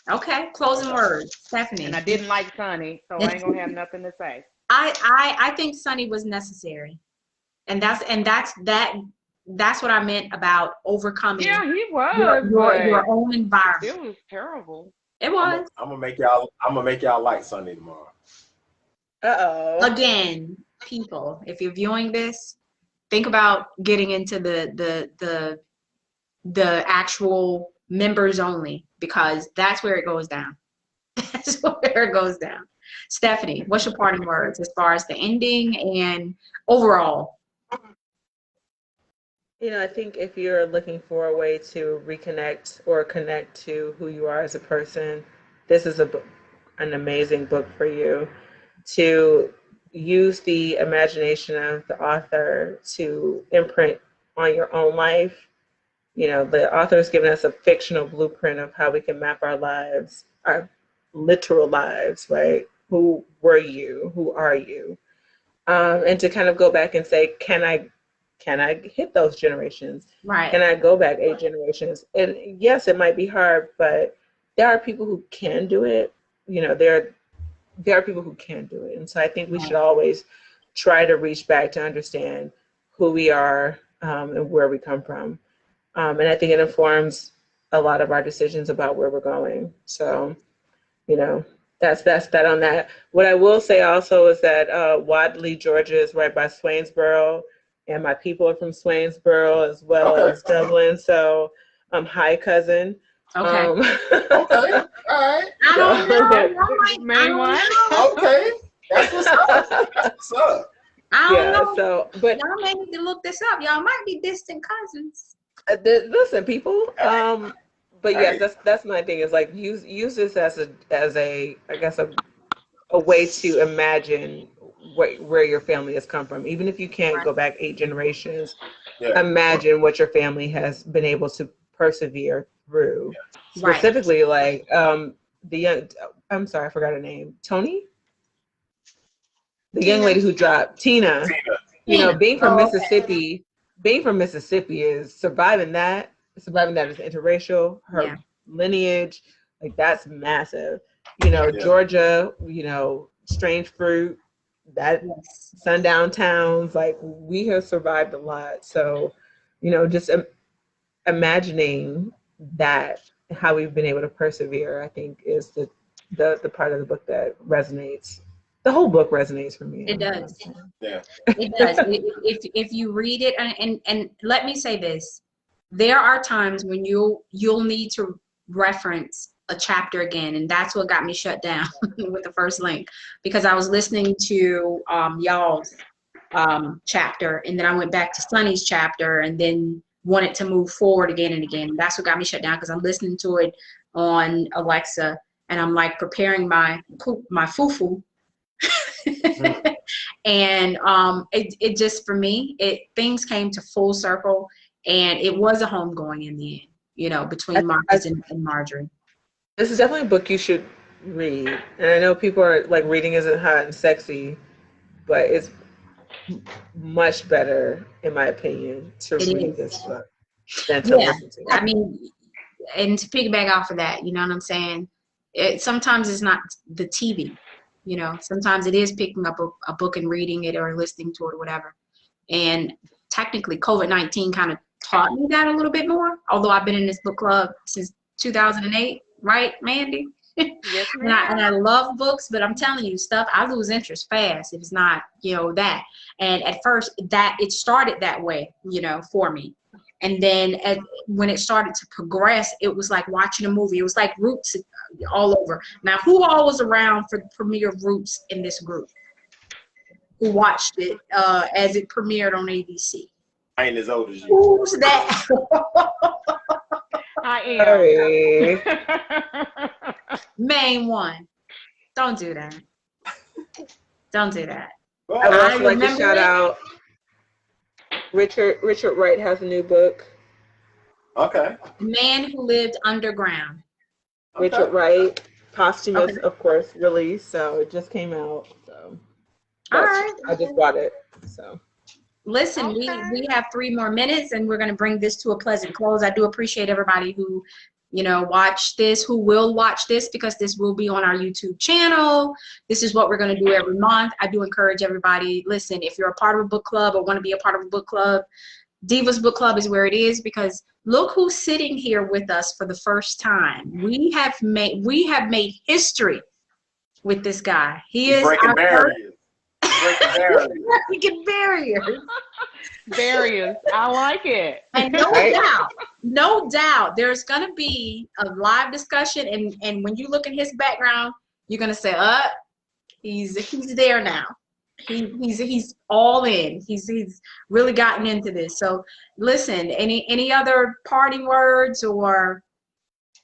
Okay, closing words, Stephanie. And I didn't like Sonny, so I ain't gonna have nothing to say. I think Sonny was necessary, and that's what I meant about overcoming. Yeah, he was your own environment. It was terrible. It was. I'm gonna make y'all like Sunday tomorrow. Again, people, if you're viewing this, think about getting into the actual members only, because that's where it goes down. That's where it goes down. Stephanie, what's your parting words as far as the ending and overall? I think if you're looking for a way to reconnect or connect to who you are as a person, this is an amazing book for you. To use the imagination of the author to imprint on your own life. The author has given us a fictional blueprint of how we can map our lives, our literal lives, right? Who were you? Who are you? And to kind of go back and say, can I can I hit those generations? Right. Can I go back 8 generations? And yes, it might be hard, but there are people who can do it. You know, there are people who can do it. And so I think we should always try to reach back to understand who we are and where we come from. And I think it informs a lot of our decisions about where we're going. So, you know, that's that on that. What I will say also is that Wadley, Georgia is right by Swainsboro, and my people are from Swainsboro as well as Dublin. So, hi, cousin. Okay. Okay. All right. I don't know. Main one. Okay. That's what's up. That's what's up. I don't know. So, but y'all may need to look this up. Y'all might be distant cousins. listen, people. But yes, that's my thing. Is like use this as a I guess a way to imagine where your family has come from. Even if you can't go back 8 generations, imagine what your family has been able to persevere through. Right. Specifically, like the young. I'm sorry, I forgot her name. Tony, the young lady who dropped Tina. You know, being from Mississippi. Being from Mississippi is surviving that as interracial, her lineage, like that's massive. You know, Georgia, you know, strange fruit, that sundown towns, like we have survived a lot. So, you know, just imagining that, how we've been able to persevere, I think is the part of the book that resonates. The whole book resonates for me. It does. Yeah. It does. If you read it, and let me say this, there are times when you'll need to reference a chapter again, and that's what got me shut down with the first link, because I was listening to y'all's chapter, and then I went back to Sunny's chapter, and then wanted to move forward again and again. That's what got me shut down, because I'm listening to it on Alexa, and I'm like preparing my fufu. And it just, for me, things came to full circle, and it was a homegoing in the end, you know, between Marcus and Marjorie. This is definitely a book you should read. And I know people are like, reading isn't hot and sexy, but it's much better, in my opinion, to read this book than to listen to it. I mean, and to piggyback off of that, you know what I'm saying? Sometimes it's not the TV. You know, sometimes it is picking up a book and reading it or listening to it or whatever. And technically, COVID-19 kind of taught me that a little bit more, although I've been in this book club since 2008, right, Mandy? Yes, and I love books, but I'm telling you, stuff, I lose interest fast if it's not, you know, that. And at first, it started that way, you know, for me. And then when it started to progress, it was like watching a movie. It was like Roots all over. Now, who all was around for the premiere of Roots in this group? Who watched it as it premiered on ABC? I ain't as old as you. Who's that? I am. Main one. Don't do that. Don't do that. I would also like to shout out Richard Wright has a new book. Okay. The Man Who Lived Underground. Okay. Richard Wright, posthumous, of course, release. So it just came out. So all right. I just bought it. So listen, we have 3 more minutes, and we're going to bring this to a pleasant close. I do appreciate everybody who, you know, watch this, who will watch this, because this will be on our YouTube channel. This is what we're going to do every month. I do encourage everybody, listen, if you're a part of a book club or want to be a part of a book club, Divas Book Club is where it is, because look who's sitting here with us for the first time. We have made history with this guy. He is breaking barriers. Breaking barriers. Breaking barriers. Barriers. I like it. And no doubt, there's gonna be a live discussion, and when you look at his background, you're gonna say, he's there now. He's all in. He's really gotten into this. So listen, any other parting words or?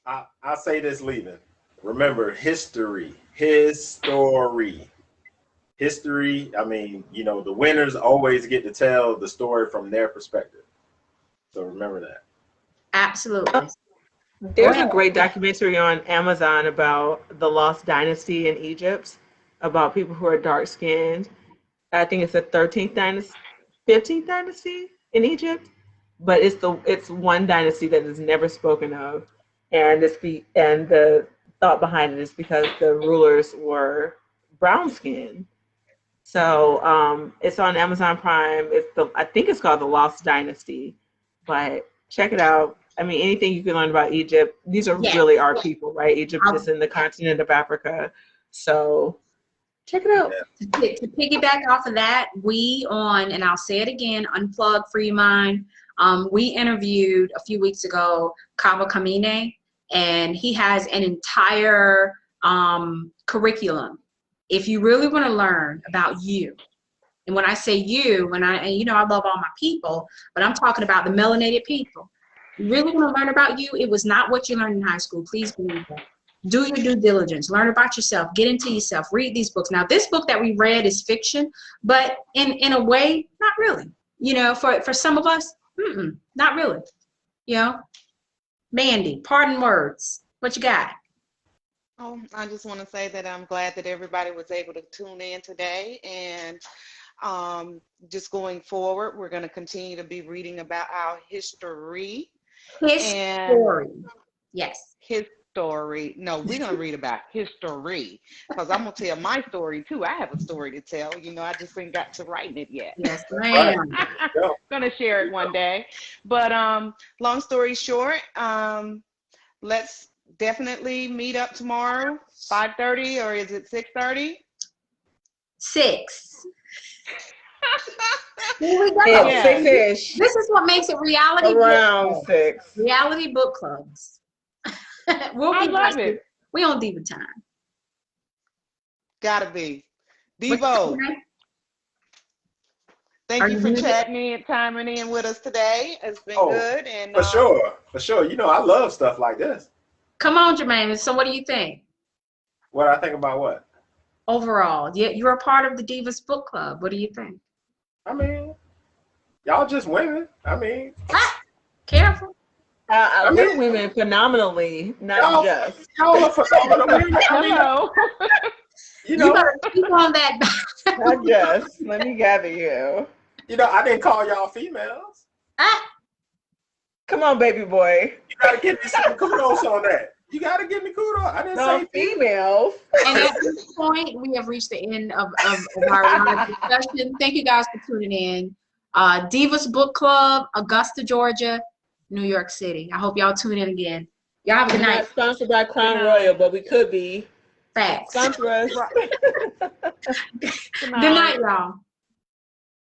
I'll say this leaving. Remember, history. History. I mean, you know, the winners always get to tell the story from their perspective. So remember that. Absolutely. There's a great documentary on Amazon about the Lost Dynasty in Egypt, about people who are dark skinned. I think it's the 13th dynasty, 15th dynasty in Egypt, but it's one dynasty that is never spoken of, and the thought behind it is because the rulers were brown skinned. So it's on Amazon Prime. I think it's called The Lost Dynasty, but check it out. I mean, anything you can learn about Egypt. These are really our people, right? Egypt is in the continent of Africa, so check it out. To piggyback off of that, and I'll say it again, Unplug Free Mind. We interviewed a few weeks ago Kaba Kamine, and he has an entire curriculum. If you really want to learn about you, and when I say you, I love all my people, but I'm talking about the melanated people. You really want to learn about you? It was not what you learned in high school. Please believe that. Do your due diligence. Learn about yourself. Get into yourself. Read these books. Now, this book that we read is fiction, but in a way, not really. For some of us, not really. Mandy, pardon words. What you got? Oh, I just want to say that I'm glad that everybody was able to tune in today, and just going forward, we're going to continue to be reading about our history. Yes. History. No, we're going to read about history, because I'm going to tell my story too. I have a story to tell. I just ain't got to writing it yet. Yes, ma'am. Going to share it one day. But long story short, let's definitely meet up tomorrow, 5:30, or is it 6:30? 6. Here we go. Yeah, 6-ish. This is what makes it reality. Around 6. Reality book clubs. I love it. We on Diva time. Gotta be. Devo. Thank you for chatting in, chiming in with us today. It's been good. And for sure. I love stuff like this. Come on, Jermaine. So what do you think? What I think about what? Overall. You're a part of the Divas Book Club. What do you think? I mean, y'all just women. I mean. Careful. We're women phenomenally, not just. Y'all are phenomenal women. Hello. You better keep on that. Not just. Let me gather you. I didn't call y'all females. Come on, baby boy. You gotta give me some kudos on that. You gotta give me kudos. I didn't say females. And at this point, we have reached the end of our live discussion. Thank you guys for tuning in. Divas Book Club, Augusta, Georgia, New York City. I hope y'all tune in again. Y'all have a good night. Not sponsored by Crown Royal, but we could be. Facts. Sponsor us. Good night, y'all.